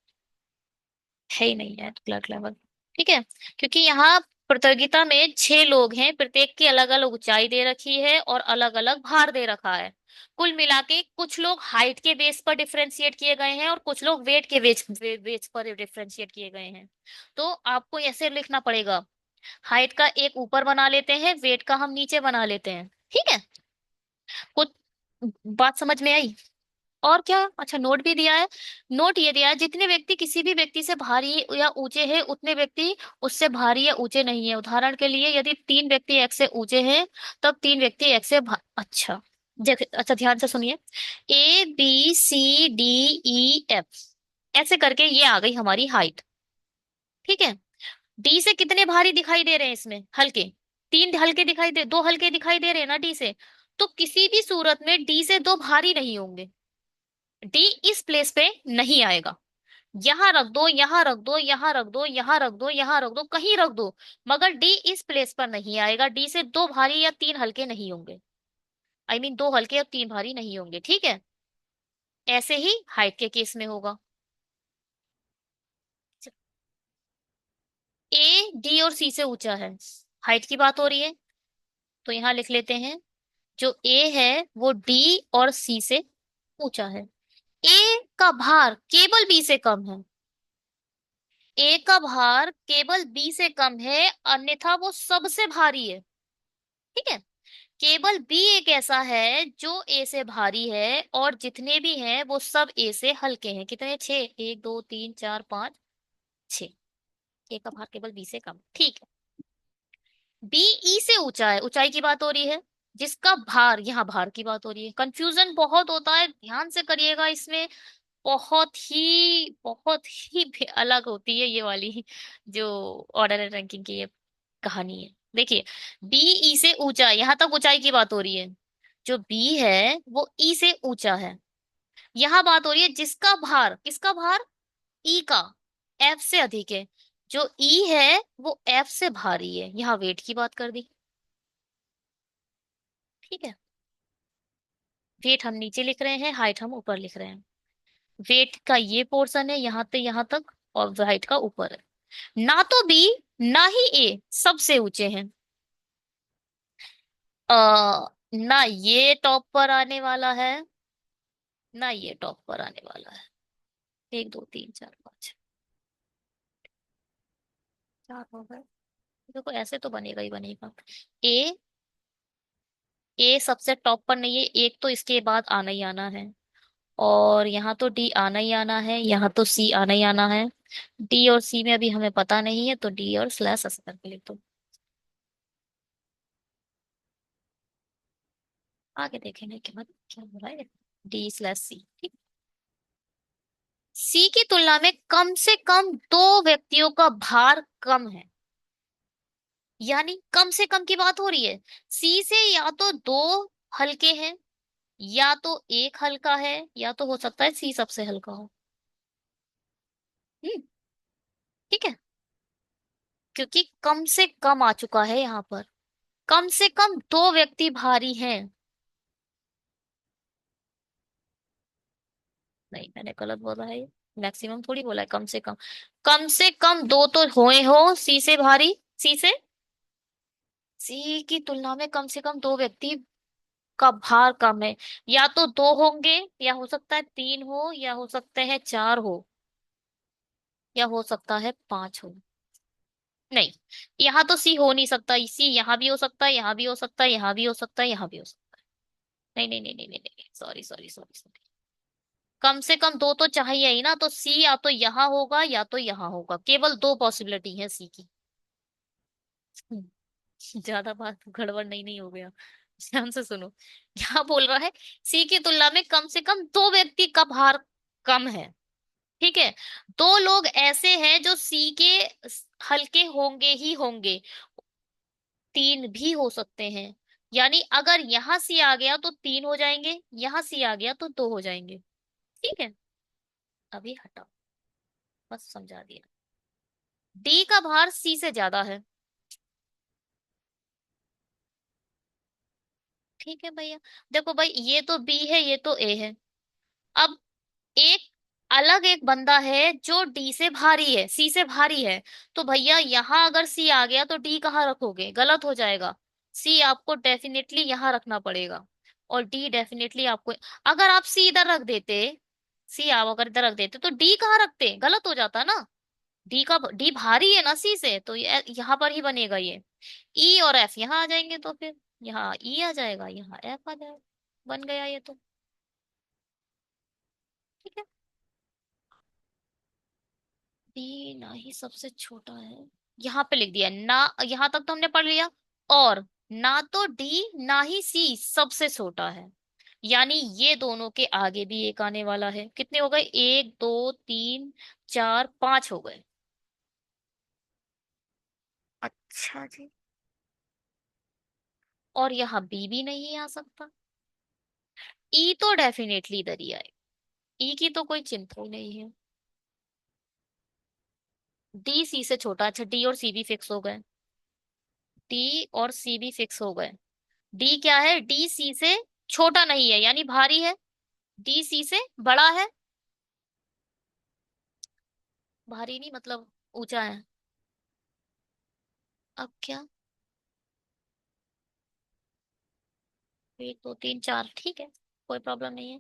है ही नहीं है क्लर्क लेवल। ठीक है। क्योंकि यहाँ प्रतियोगिता में 6 लोग हैं, प्रत्येक की अलग अलग ऊंचाई दे रखी है और अलग अलग भार दे रखा है। कुल मिला के कुछ लोग हाइट के बेस पर डिफरेंशिएट किए गए हैं और कुछ लोग वेट के बेस पर डिफरेंशिएट किए गए हैं। तो आपको ऐसे लिखना पड़ेगा, हाइट का एक ऊपर बना लेते हैं, वेट का हम नीचे बना लेते हैं। ठीक है। कुछ बात समझ में आई? और क्या, अच्छा नोट भी दिया है। नोट ये दिया है, जितने व्यक्ति किसी भी व्यक्ति से भारी या ऊंचे हैं, उतने व्यक्ति उससे भारी या ऊंचे नहीं है। उदाहरण के लिए यदि 3 व्यक्ति एक से ऊंचे हैं, तब 3 व्यक्ति एक से अच्छा, अच्छा ध्यान से सुनिए। ABCDEF, ऐसे करके ये आ गई हमारी हाइट। ठीक है। डी से कितने भारी दिखाई दे रहे हैं इसमें? हल्के। 3 हल्के दिखाई दे, 2 हल्के दिखाई दे रहे हैं ना डी से। तो किसी भी सूरत में डी से 2 भारी नहीं होंगे। डी इस प्लेस पे नहीं आएगा। यहां रख दो, यहां रख दो, यहां रख दो, यहां रख दो, यहां रख दो, कहीं रख दो, मगर डी इस प्लेस पर नहीं आएगा। डी से 2 भारी या 3 हल्के नहीं होंगे। I mean 2 हल्के और 3 भारी नहीं होंगे। ठीक है। ऐसे ही हाइट के केस में होगा। ए डी और सी से ऊंचा है, हाइट की बात हो रही है, तो यहां लिख लेते हैं, जो ए है वो डी और सी से ऊंचा है। ए का भार केवल बी से कम है। ए का भार केवल बी से कम है, अन्यथा वो सबसे भारी है। ठीक है। केवल बी एक ऐसा है जो ए से भारी है, और जितने भी हैं वो सब ए से हल्के हैं। कितने? 6, 1 2 3 4 5 6। ए का भार केवल बी से कम। ठीक है। बी ई से ऊंचा है, ऊंचाई की बात हो रही है। जिसका भार, यहाँ भार की बात हो रही है। कंफ्यूजन बहुत होता है, ध्यान से करिएगा इसमें। बहुत ही अलग होती है ये वाली जो ऑर्डर एंड रैंकिंग की ये कहानी है। देखिए, बी ई से ऊंचा, यहां तक ऊंचाई की बात हो रही है। जो बी है वो ई से ऊंचा है। यहां बात हो रही है जिसका भार, किसका भार? ई का एफ से अधिक है। जो ई है वो एफ से भारी है, यहाँ वेट की बात कर दी। ठीक है। वेट हम नीचे लिख रहे हैं, हाइट हम ऊपर लिख रहे हैं। वेट का ये पोर्शन है यहाँ से यहाँ तक, और हाइट का ऊपर है। ना तो बी ना ही ए सबसे ऊंचे हैं। ना ये टॉप पर आने वाला है, ना ये टॉप पर आने वाला है। 1 2 3 4 5, 4 हो गए। देखो ऐसे तो बनेगा ही बनेगा। ए ए सबसे टॉप पर नहीं है, एक तो इसके बाद आना ही आना है। और यहाँ तो डी आना ही आना है, यहाँ तो सी आना ही आना है। डी और सी में अभी हमें पता नहीं है, तो डी और स्लैश ऐसे करके लिख दो। आगे देखेंगे कि मतलब क्या हो रहा है। D slash C. ठीक। सी की तुलना में कम से कम 2 व्यक्तियों का भार कम है। यानी कम से कम की बात हो रही है। सी से या तो 2 हल्के हैं, या तो एक हल्का है, या तो हो सकता है सी सबसे हल्का हो। हम्म। ठीक है। क्योंकि कम से कम आ चुका है यहाँ पर। कम से कम 2 व्यक्ति भारी हैं। नहीं, मैंने गलत बोला है। मैक्सिमम थोड़ी बोला है, कम से कम। कम से कम 2 तो हुए हो सी से भारी। सी से, सी की तुलना में कम से कम 2 व्यक्ति का भार कम है। या तो 2 होंगे, या हो सकता है 3 हो, या हो सकते हैं 4 हो, या हो सकता है 5 हो। नहीं, यहाँ तो सी हो नहीं सकता। सी यहाँ भी हो सकता है, यहाँ भी हो सकता है, यहाँ भी हो सकता है, यहाँ भी हो सकता है। नहीं नहीं नहीं नहीं नहीं नहीं, सॉरी सॉरी सॉरी सॉरी। कम से कम 2 तो चाहिए ही ना, तो सी या तो यहाँ होगा या तो यहाँ होगा। केवल 2 पॉसिबिलिटी है सी की। ज्यादा बात गड़बड़ नहीं हो गया। ध्यान से सुनो। क्या बोल रहा है? सी की तुलना में कम से कम दो व्यक्ति का भार कम है। ठीक है। दो लोग ऐसे हैं जो सी के हल्के होंगे ही होंगे। तीन भी हो सकते हैं। यानी अगर यहां सी आ गया तो तीन हो जाएंगे, यहां सी आ गया तो दो हो जाएंगे। ठीक है। अभी हटाओ। बस समझा दिया। डी का भार सी से ज्यादा है। ठीक है भैया। देखो भाई, ये तो बी है, ये तो ए है। अब एक अलग एक बंदा है जो डी से भारी है, सी से भारी है। तो भैया यहाँ अगर सी आ गया तो डी कहाँ रखोगे? गलत हो जाएगा। सी आपको डेफिनेटली यहाँ रखना पड़ेगा। और डी डेफिनेटली आपको, अगर आप सी इधर रख देते, सी आप अगर इधर रख देते तो डी कहाँ रखते? गलत हो जाता ना। डी भारी है ना सी से, तो ये यहाँ पर ही बनेगा ये। ई और एफ यहाँ आ जाएंगे, तो फिर यहाँ ई आ जाएगा, यहाँ एफ आ जाएगा। बन गया ये तो। ठीक है। डी ना ही सबसे छोटा है, यहाँ पे लिख दिया ना। यहाँ तक तो हमने पढ़ लिया। और ना तो डी ना ही सी सबसे छोटा है। यानी ये दोनों के आगे भी एक आने वाला है। कितने हो गए? एक, दो, तीन, चार, पांच हो गए। अच्छा जी। और यहाँ बी भी नहीं आ सकता। ई तो डेफिनेटली इधर ही आए। ई की तो कोई चिंता ही नहीं है। डी सी से छोटा। अच्छा, डी और सी भी फिक्स हो गए। डी और सी भी फिक्स हो गए। डी क्या है? डी सी से छोटा नहीं है, यानी भारी है। डी सी से बड़ा है। भारी नहीं मतलब ऊंचा है। अब क्या? एक, दो, तीन, चार, ठीक है। कोई प्रॉब्लम नहीं है।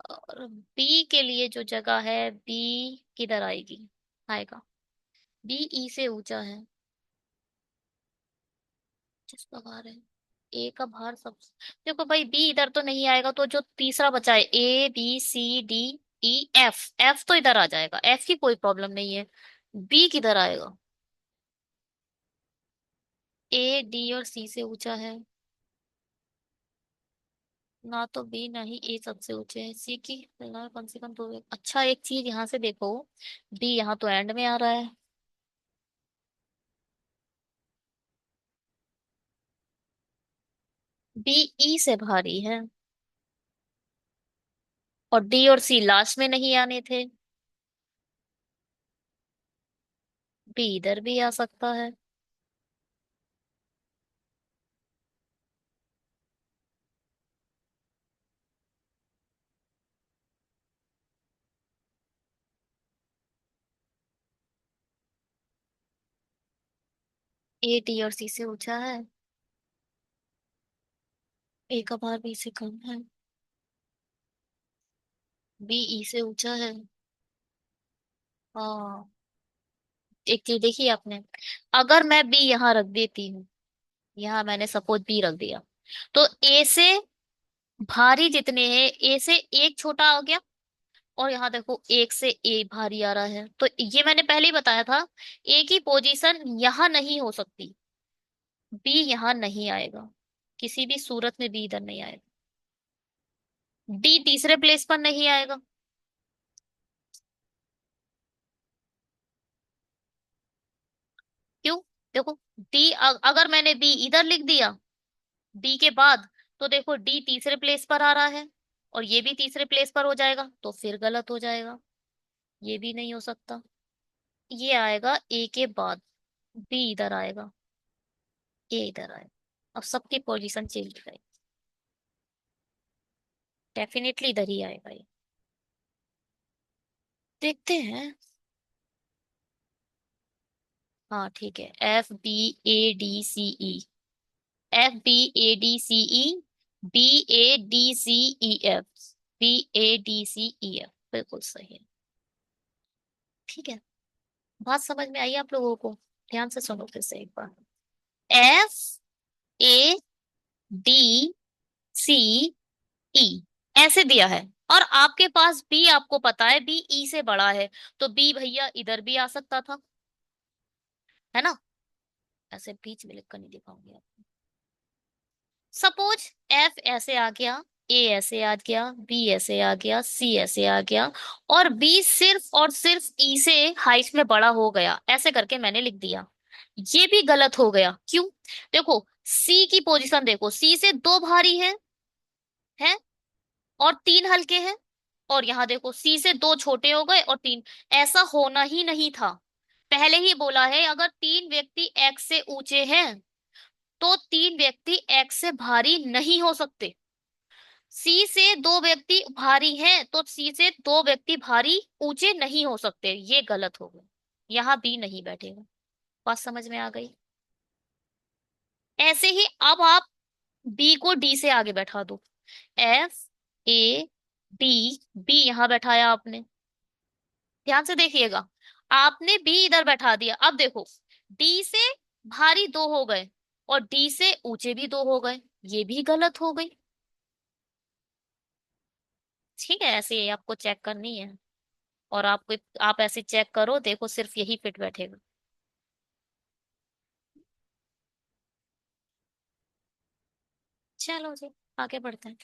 और बी के लिए जो जगह है, बी किधर आएगी? आएगा। बी ई से ऊंचा है। जिस प्रकार है। ए का भार सब। देखो भाई, बी इधर तो नहीं आएगा, तो जो तीसरा बचा है, A B C D E F, F तो इधर आ जाएगा। एफ की कोई प्रॉब्लम नहीं है। बी किधर आएगा? ए डी और सी से ऊंचा है। ना तो बी ना ही ए सबसे ऊंचे है। सी की तुलना में कम से कम दो। अच्छा, एक चीज यहाँ से देखो। बी यहाँ तो एंड में आ रहा है। बी ई से भारी है। और डी और सी लास्ट में नहीं आने थे। बी इधर भी आ सकता है। ए डी और सी से ऊंचा है। ए का भार बी से कम है। बी ई से ऊंचा है। हाँ। एक चीज देखी आपने, अगर मैं बी यहाँ रख देती हूँ, यहाँ मैंने सपोज बी रख दिया, तो ए से भारी जितने हैं, ए से एक छोटा आ गया। और यहाँ देखो, एक से ए भारी आ रहा है, तो ये मैंने पहले ही बताया था। ए की पोजीशन यहाँ नहीं हो सकती। बी यहाँ नहीं आएगा। किसी भी सूरत में बी इधर नहीं आएगा। डी तीसरे प्लेस पर नहीं आएगा। क्यों? देखो, डी अगर मैंने बी इधर लिख दिया, डी के बाद, तो देखो डी तीसरे प्लेस पर आ रहा है। और ये भी तीसरे प्लेस पर हो जाएगा, तो फिर गलत हो जाएगा। ये भी नहीं हो सकता। ये आएगा ए के बाद। बी इधर आएगा। ए इधर आएगा। अब सबकी पोजीशन चेंज करें। डेफिनेटली इधर ही आएगा ये। देखते हैं। हाँ ठीक है। F B A D C E. F B A D C E. B A D C E F. B A D C E F, बिल्कुल सही है। ठीक है। बात समझ में आई आप लोगों को? ध्यान से सुनो फिर से एक बार। एफ ए डी सी ई ऐसे दिया है। और आपके पास बी, आपको पता है बी ई से बड़ा है। तो बी भैया इधर भी आ सकता था, है ना? ऐसे बीच में लिख कर नहीं दिखाऊंगी आपको। सपोज एफ ऐसे आ गया, ए ऐसे आ गया, बी ऐसे आ गया, सी ऐसे आ गया, और बी सिर्फ और सिर्फ ई से हाइट में बड़ा हो गया, ऐसे करके मैंने लिख दिया। ये भी गलत हो गया, क्यों? देखो, सी की पोजीशन देखो, सी से दो भारी है और तीन हल्के हैं। और यहां देखो, सी से दो छोटे हो गए और तीन। ऐसा होना ही नहीं था। पहले ही बोला है, अगर तीन व्यक्ति एक्स से ऊंचे हैं तो तीन व्यक्ति एक्स से भारी नहीं हो सकते। सी से दो व्यक्ति भारी हैं तो सी से दो व्यक्ति भारी ऊंचे नहीं हो सकते, ये गलत हो गया। यहाँ बी नहीं बैठेगा। बात समझ में आ गई? ऐसे ही अब आप बी को डी से आगे बैठा दो। एफ, ए, डी, बी यहां बैठाया आपने। ध्यान से देखिएगा, आपने बी इधर बैठा दिया। अब देखो, डी से भारी दो हो गए और डी से ऊंचे भी दो हो गए, ये भी गलत हो गई। ठीक है, ऐसे ही आपको चेक करनी है। और आपको, आप ऐसे चेक करो, देखो सिर्फ यही फिट बैठेगा। चलो जी, आगे बढ़ते हैं।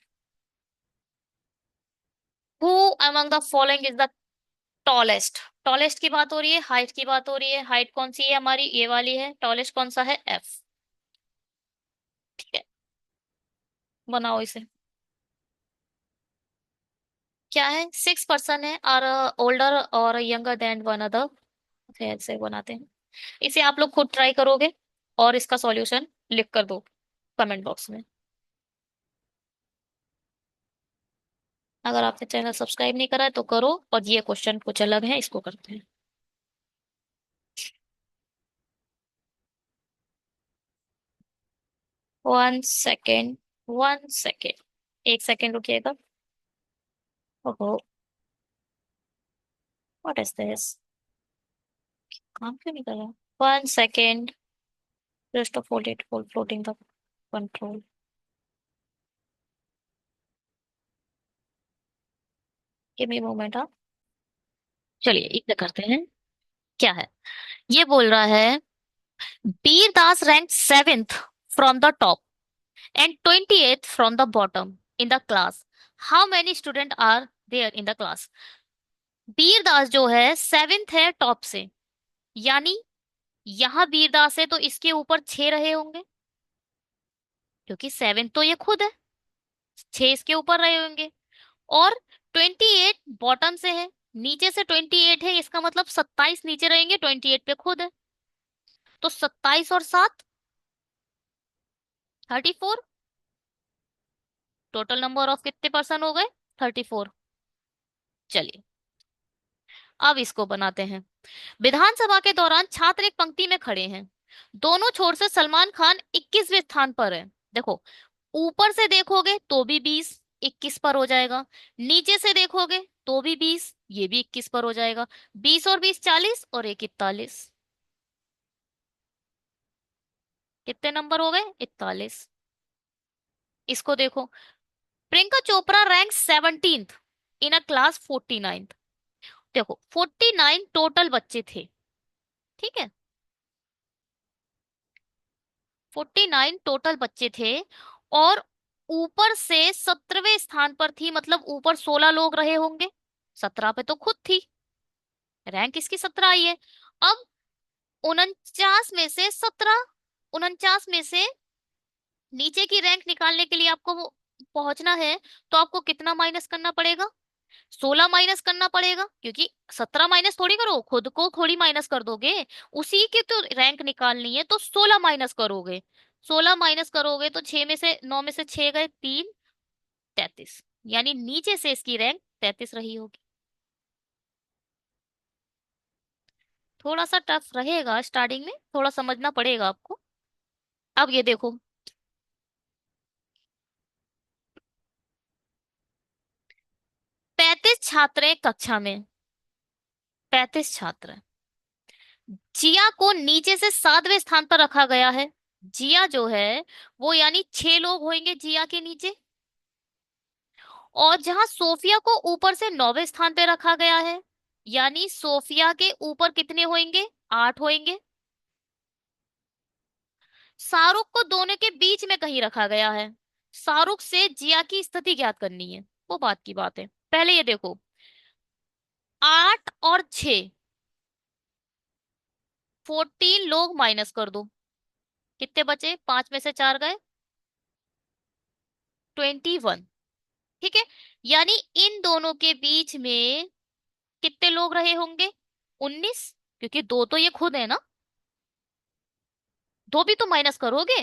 Who among the following is the tallest? Tallest की बात हो रही है, हाइट की बात हो रही है। हाइट कौन सी है हमारी? ये वाली है। टॉलेस्ट कौन सा है? एफ। ठीक है, बनाओ इसे। क्या है? सिक्स पर्सन है, और ओल्डर और यंगर देन वन अदर। ऐसे बनाते हैं। इसे आप लोग खुद ट्राई करोगे और इसका सॉल्यूशन लिख कर दो कमेंट बॉक्स में। अगर आपने चैनल सब्सक्राइब नहीं करा है तो करो, और ये क्वेश्चन कुछ अलग है, इसको करते हैं। 1 सेकेंड, 1 सेकेंड, 1 सेकेंड रुकिएगा। ओहो, व्हाट इज दिस? काम क्यों नहीं कर रहा? 1 second, just fold it, floating the control. Give me moment. हाँ, चलिए इसे करते हैं। क्या है? ये बोल रहा है, Bir Das rank 7th from the top and 28th from the bottom in the class. How many students are there in the class? बीरदास जो है 7th है टॉप से, यानी यहां बीरदास है तो इसके ऊपर 6 रहे होंगे, क्योंकि 7 तो ये खुद है, 6 इसके ऊपर रहे होंगे। और 28 बॉटम से है, नीचे से 28 है, इसका मतलब 27 नीचे रहेंगे, 28 पे खुद है। तो 27 और 7, 34। टोटल नंबर ऑफ कितने पर्सन हो गए? 34। चलिए, अब इसको बनाते हैं। विधानसभा के दौरान छात्र एक पंक्ति में खड़े हैं। दोनों छोर से सलमान खान 21वें स्थान पर है। देखो, ऊपर से देखोगे तो भी 20, 21 पर हो जाएगा। नीचे से देखोगे तो भी 20, ये भी 21 पर हो जाएगा। 20 और 20 40, और एक 41। कितने नंबर हो गए? 41। इसको देखो, प्रियंका चोपड़ा रैंक 17th इन अ क्लास 49th। देखो, 49 टोटल बच्चे थे, ठीक है, 49 टोटल बच्चे थे। और ऊपर से 17वें स्थान पर थी, मतलब ऊपर 16 लोग रहे होंगे। 17 पे तो खुद थी, रैंक इसकी 17 आई है। अब 49 में से 17, 49 में से नीचे की रैंक निकालने के लिए आपको वो पहुंचना है, तो आपको कितना माइनस करना पड़ेगा? 16 माइनस करना पड़ेगा, क्योंकि 17 माइनस थोड़ी करो, खुद को थोड़ी माइनस कर दोगे। उसी की तो रैंक निकालनी है, तो 16 माइनस करोगे। 16 माइनस करोगे तो 6 में से 9 में से 6 गए, 3, 33। यानी नीचे से इसकी रैंक 33 रही होगी। थोड़ा सा टफ रहेगा स्टार्टिंग में, थोड़ा समझना पड़ेगा आपको। अब ये देखो, 35 छात्र हैं कक्षा में, 35 छात्र। जिया को नीचे से 7वें स्थान पर रखा गया है। जिया जो है वो, यानी 6 लोग होंगे जिया के नीचे। और जहां सोफिया को ऊपर से 9वें स्थान पे रखा गया है, यानी सोफिया के ऊपर कितने होंगे? 8 होंगे। शाहरुख को दोनों के बीच में कहीं रखा गया है। शाहरुख से जिया की स्थिति ज्ञात करनी है, वो बात की बात है। पहले ये देखो, 8 और 6, 14 लोग माइनस कर दो, कितने बचे? 5 में से 4 गए, 21। ठीक है, यानी इन दोनों के बीच में कितने लोग रहे होंगे? 19, क्योंकि दो तो ये खुद है ना, दो भी तो माइनस करोगे।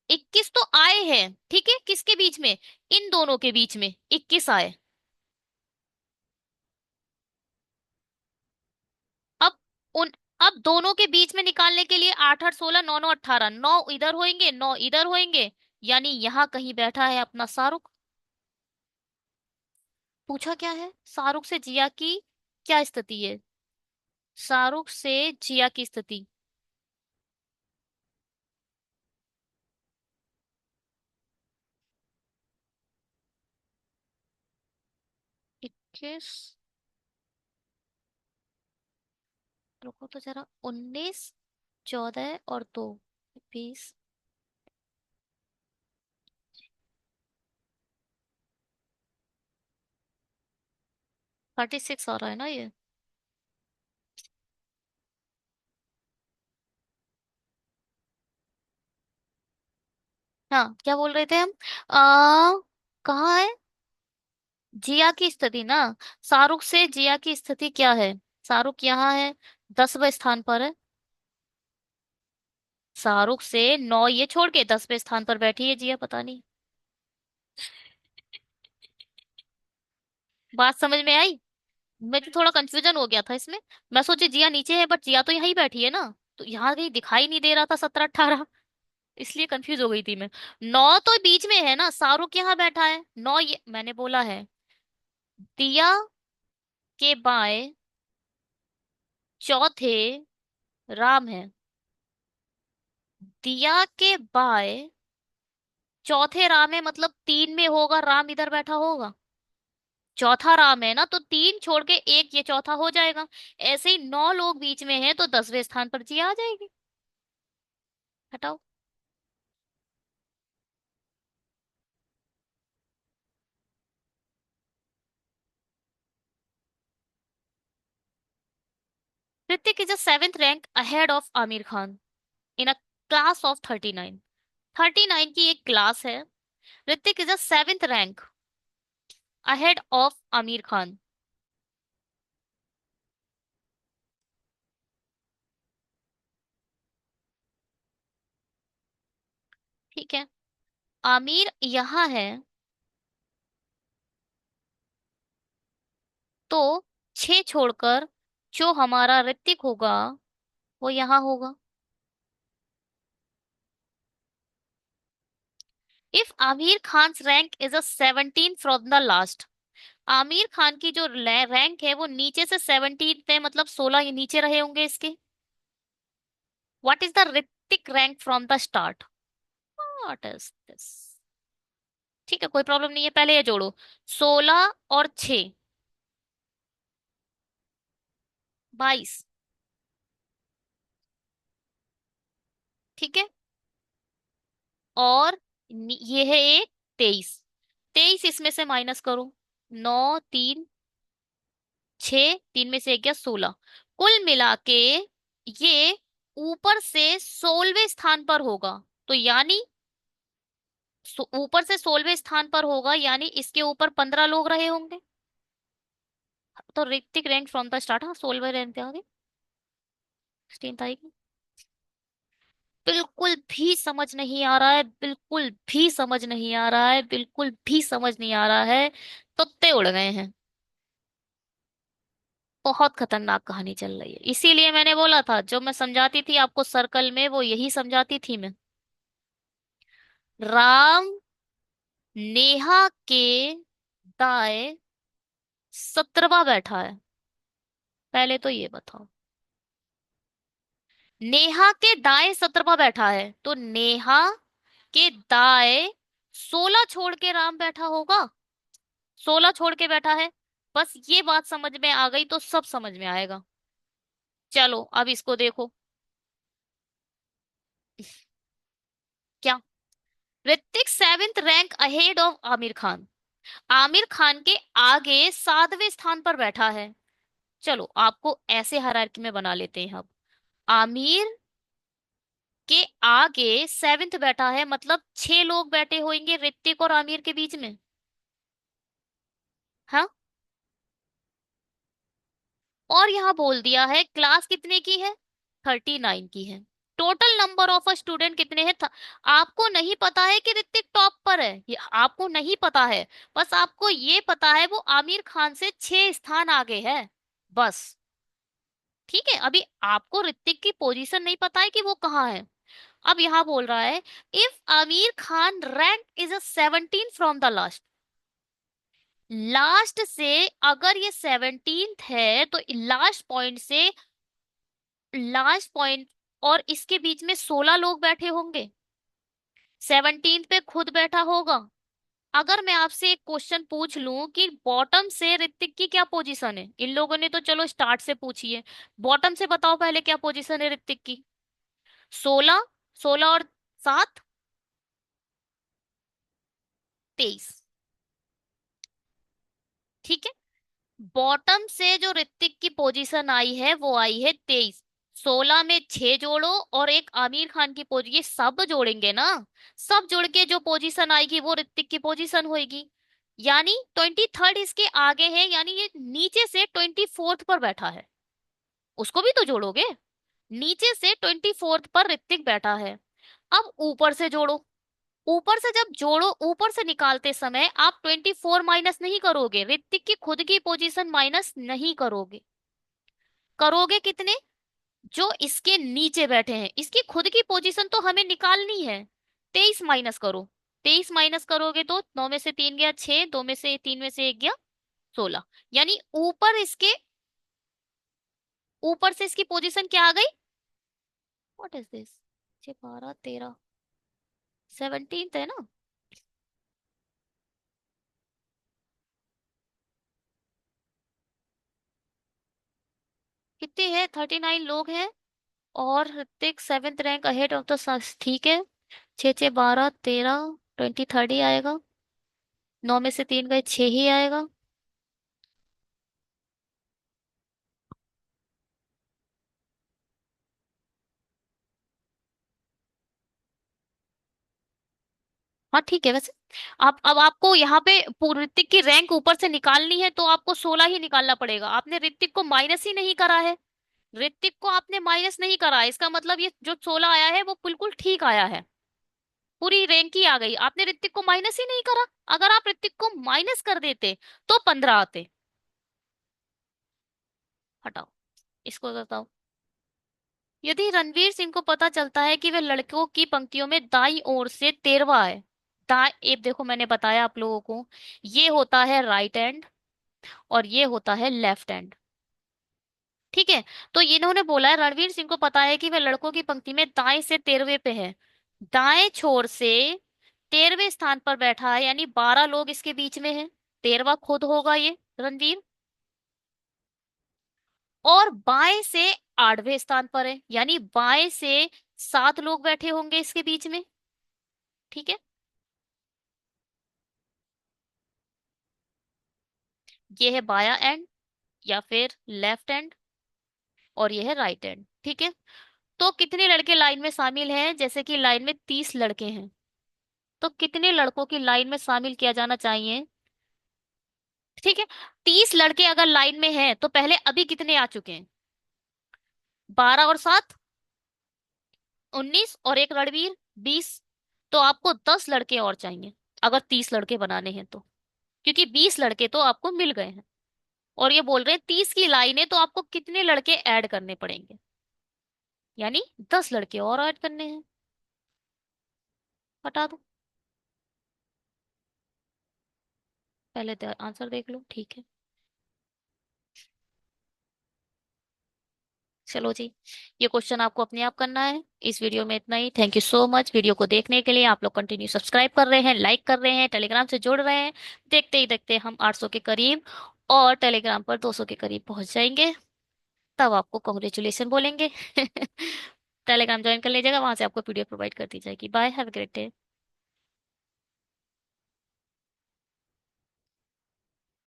21 तो आए हैं, ठीक है, किसके बीच में? इन दोनों के बीच में 21 आए। अब उन अब दोनों के बीच में निकालने के लिए 8 8 16, 9 9 18, 9 इधर होंगे, 9 इधर होंगे, यानी यहां कहीं बैठा है अपना शाहरुख। पूछा क्या है? शाहरुख से जिया की क्या स्थिति है? शाहरुख से जिया की स्थिति। 21, रुको तो जरा, 19, 14 और 2, 20, 36 आ रहा है ना ये। हाँ, क्या बोल रहे थे हम? कहाँ है जिया की स्थिति ना? शाहरुख से जिया की स्थिति क्या है? शाहरुख यहाँ है, 10वें स्थान पर है। शाहरुख से 9 ये छोड़ के 10वें स्थान पर बैठी है जिया, पता नहीं। बात समझ में आई? मुझे थोड़ा कंफ्यूजन हो गया था इसमें। मैं सोची जिया नीचे है, बट जिया तो यहीं बैठी है ना, तो यहाँ कहीं दिखाई नहीं दे रहा था 17 18, इसलिए कंफ्यूज हो गई थी मैं। 9 तो बीच में है ना, शाहरुख यहाँ बैठा है, 9 ये मैंने बोला है। दिया के बाएं चौथे राम है। दिया के बाएं चौथे राम है, मतलब 3 में होगा राम, इधर बैठा होगा। चौथा राम है ना, तो 3 छोड़ के एक ये चौथा हो जाएगा। ऐसे ही 9 लोग बीच में हैं, तो 10वें स्थान पर जिया आ जाएगी। हटाओ। Hrithik is a 7th rank ahead of Aamir Khan in a class of 39। 39 की एक क्लास है। Hrithik is a 7th rank ahead of Aamir Khan. ठीक है, आमिर यहाँ है, तो 6 छोड़कर जो हमारा ऋतिक होगा वो यहाँ होगा। If Aamir Khan rank is a 17 from the last, Aamir Khan की जो रैंक है वो नीचे से 17 है, मतलब 16 ये नीचे रहे होंगे इसके। What is the Hrithik rank from the start? What is this? ठीक है, कोई प्रॉब्लम नहीं है, पहले ये जोड़ो, 16 और 6, 22। ठीक है, और ये है एक, 23। 23 इसमें से माइनस करो, 9 3, 6, 3 में से एक गया, 16। कुल मिला के ये ऊपर से 16वें स्थान पर होगा, तो यानी ऊपर से 16वें स्थान पर होगा, यानी इसके ऊपर 15 लोग रहे होंगे। तो Hrithik rank from the start, हाँ 16वें रैंक पे आ गए, 16th आएगी। बिल्कुल भी समझ नहीं आ रहा है, बिल्कुल भी समझ नहीं आ रहा है, बिल्कुल भी समझ नहीं आ रहा है। तुत्ते उड़ गए हैं। बहुत खतरनाक कहानी चल रही है, इसीलिए मैंने बोला था जो मैं समझाती थी आपको सर्कल में, वो यही समझाती थी मैं। राम नेहा के दाएं 17वां बैठा है, पहले तो ये बताओ। नेहा के दाएं 17वां बैठा है, तो नेहा के दाएं 16 छोड़ के राम बैठा होगा। 16 छोड़ के बैठा है। बस ये बात समझ में आ गई तो सब समझ में आएगा। चलो अब इसको देखो। क्या? Hrithik seventh rank ahead of Aamir Khan. Aamir Khan के आगे 7वें स्थान पर बैठा है। चलो आपको ऐसे हायरार्की में बना लेते हैं अब। आमिर के आगे सेवेंथ बैठा है, मतलब 6 लोग बैठे होंगे ऋतिक और आमिर के बीच में। हाँ। और यहाँ बोल दिया है क्लास कितने की है, 39 की है। Total number of a student कितने हैं आपको नहीं पता है कि ऋतिक टॉप पर है, ये आपको नहीं पता है। बस आपको ये पता है वो आमिर खान से 6 स्थान आगे है, बस। ठीक है, अभी आपको ऋतिक की पोजीशन नहीं पता है कि वो कहाँ है। अब यहाँ बोल रहा है if Aamir Khan rank is a 17 from the last. Last से अगर ये 17th है तो लास्ट पॉइंट से लास्ट पॉइंट और इसके बीच में 16 लोग बैठे होंगे। 17th पे खुद बैठा होगा। अगर मैं आपसे एक क्वेश्चन पूछ लूं कि बॉटम से ऋतिक की क्या पोजीशन है, इन लोगों ने तो चलो स्टार्ट से पूछी है, बॉटम से बताओ पहले क्या पोजीशन है ऋतिक की। 16, 16 और 7, 23। ठीक है, बॉटम से जो ऋतिक की पोजीशन आई है वो आई है 23। 16 में 6 जोड़ो और एक आमिर खान की पोजीशन, ये सब जोड़ेंगे ना, सब जोड़ के जो पोजीशन आएगी वो ऋतिक की पोजीशन होगी। यानी 23rd इसके आगे है, यानी ये नीचे से 24th पर बैठा है, उसको भी तो जोड़ोगे। नीचे से 24th पर ऋतिक बैठा है। अब ऊपर से जोड़ो, ऊपर से जब जोड़ो, ऊपर से निकालते समय आप 24 माइनस नहीं करोगे, ऋतिक की खुद की पोजीशन माइनस नहीं करोगे। करोगे कितने, जो इसके नीचे बैठे हैं, इसकी खुद की पोजीशन तो हमें निकालनी है। 23 माइनस करो, 23 माइनस करोगे तो 9 में से 3 गया 6, 2 में से 3 में से 1 गया 16। यानी ऊपर इसके, ऊपर से इसकी पोजीशन क्या आ गई, व्हाट इज दिस, 6 12 13, 17th है ना। कितने हैं, 39 लोग हैं और Hrithik seventh rank ahead of the सक्स। ठीक है, 6 6 12 13, 23rd ही आएगा। 9 में से 3 गए 6 ही आएगा। हाँ ठीक है वैसे। आप अब आपको यहाँ पे ऋतिक की रैंक ऊपर से निकालनी है तो आपको 16 ही निकालना पड़ेगा। आपने ऋतिक को माइनस ही नहीं करा है, ऋतिक को आपने माइनस नहीं करा है, इसका मतलब ये जो 16 आया है वो बिल्कुल ठीक आया है, पूरी रैंक ही आ गई। आपने ऋतिक को माइनस ही नहीं करा, अगर आप ऋतिक को माइनस कर देते तो 15 आते। हटाओ, इसको बताओ। यदि रणवीर सिंह को पता चलता है कि वह लड़कों की पंक्तियों में दाईं ओर से 13वां है, दाएं, देखो मैंने बताया आप लोगों को, ये होता है राइट हैंड और ये होता है लेफ्ट हैंड। ठीक है, तो ये इन्होंने बोला है रणवीर सिंह को पता है कि वह लड़कों की पंक्ति में दाएं से 13वें पे है, दाएं छोर से 13वें स्थान पर बैठा है, यानी 12 लोग इसके बीच में हैं, 13वां खुद होगा ये रणवीर। और बाएं से 8वें स्थान पर है, यानी बाएं से 7 लोग बैठे होंगे इसके बीच में। ठीक है, ये है बाया एंड या फिर लेफ्ट हैंड और ये है राइट हैंड। ठीक है, तो कितने लड़के लाइन में शामिल हैं, जैसे कि लाइन में 30 लड़के हैं, तो कितने लड़कों की लाइन में शामिल किया जाना चाहिए। ठीक है, 30 लड़के अगर लाइन में हैं तो पहले अभी कितने आ चुके हैं, 12 और 7, 19 और एक रणवीर, 20। तो आपको 10 लड़के और चाहिए अगर 30 लड़के बनाने हैं तो, क्योंकि 20 लड़के तो आपको मिल गए हैं। और ये बोल रहे हैं 30 की लाइन है तो आपको कितने लड़के ऐड करने पड़ेंगे, यानी 10 लड़के और ऐड करने हैं। हटा दो, पहले आंसर देख लो। ठीक है, चलो जी, ये क्वेश्चन आपको अपने आप करना है। इस वीडियो में इतना ही, thank you so much video को देखने के लिए। आप लोग कंटिन्यू सब्सक्राइब कर रहे हैं, लाइक कर रहे हैं, टेलीग्राम से जुड़ रहे हैं। देखते ही देखते हम 800 के करीब और टेलीग्राम पर 200 के करीब पहुंच जाएंगे, तब आपको कॉन्ग्रेचुलेशन बोलेंगे। टेलीग्राम ज्वाइन कर लीजिएगा, वहां से आपको पीडीएफ प्रोवाइड कर दी जाएगी। Bye, have a great day.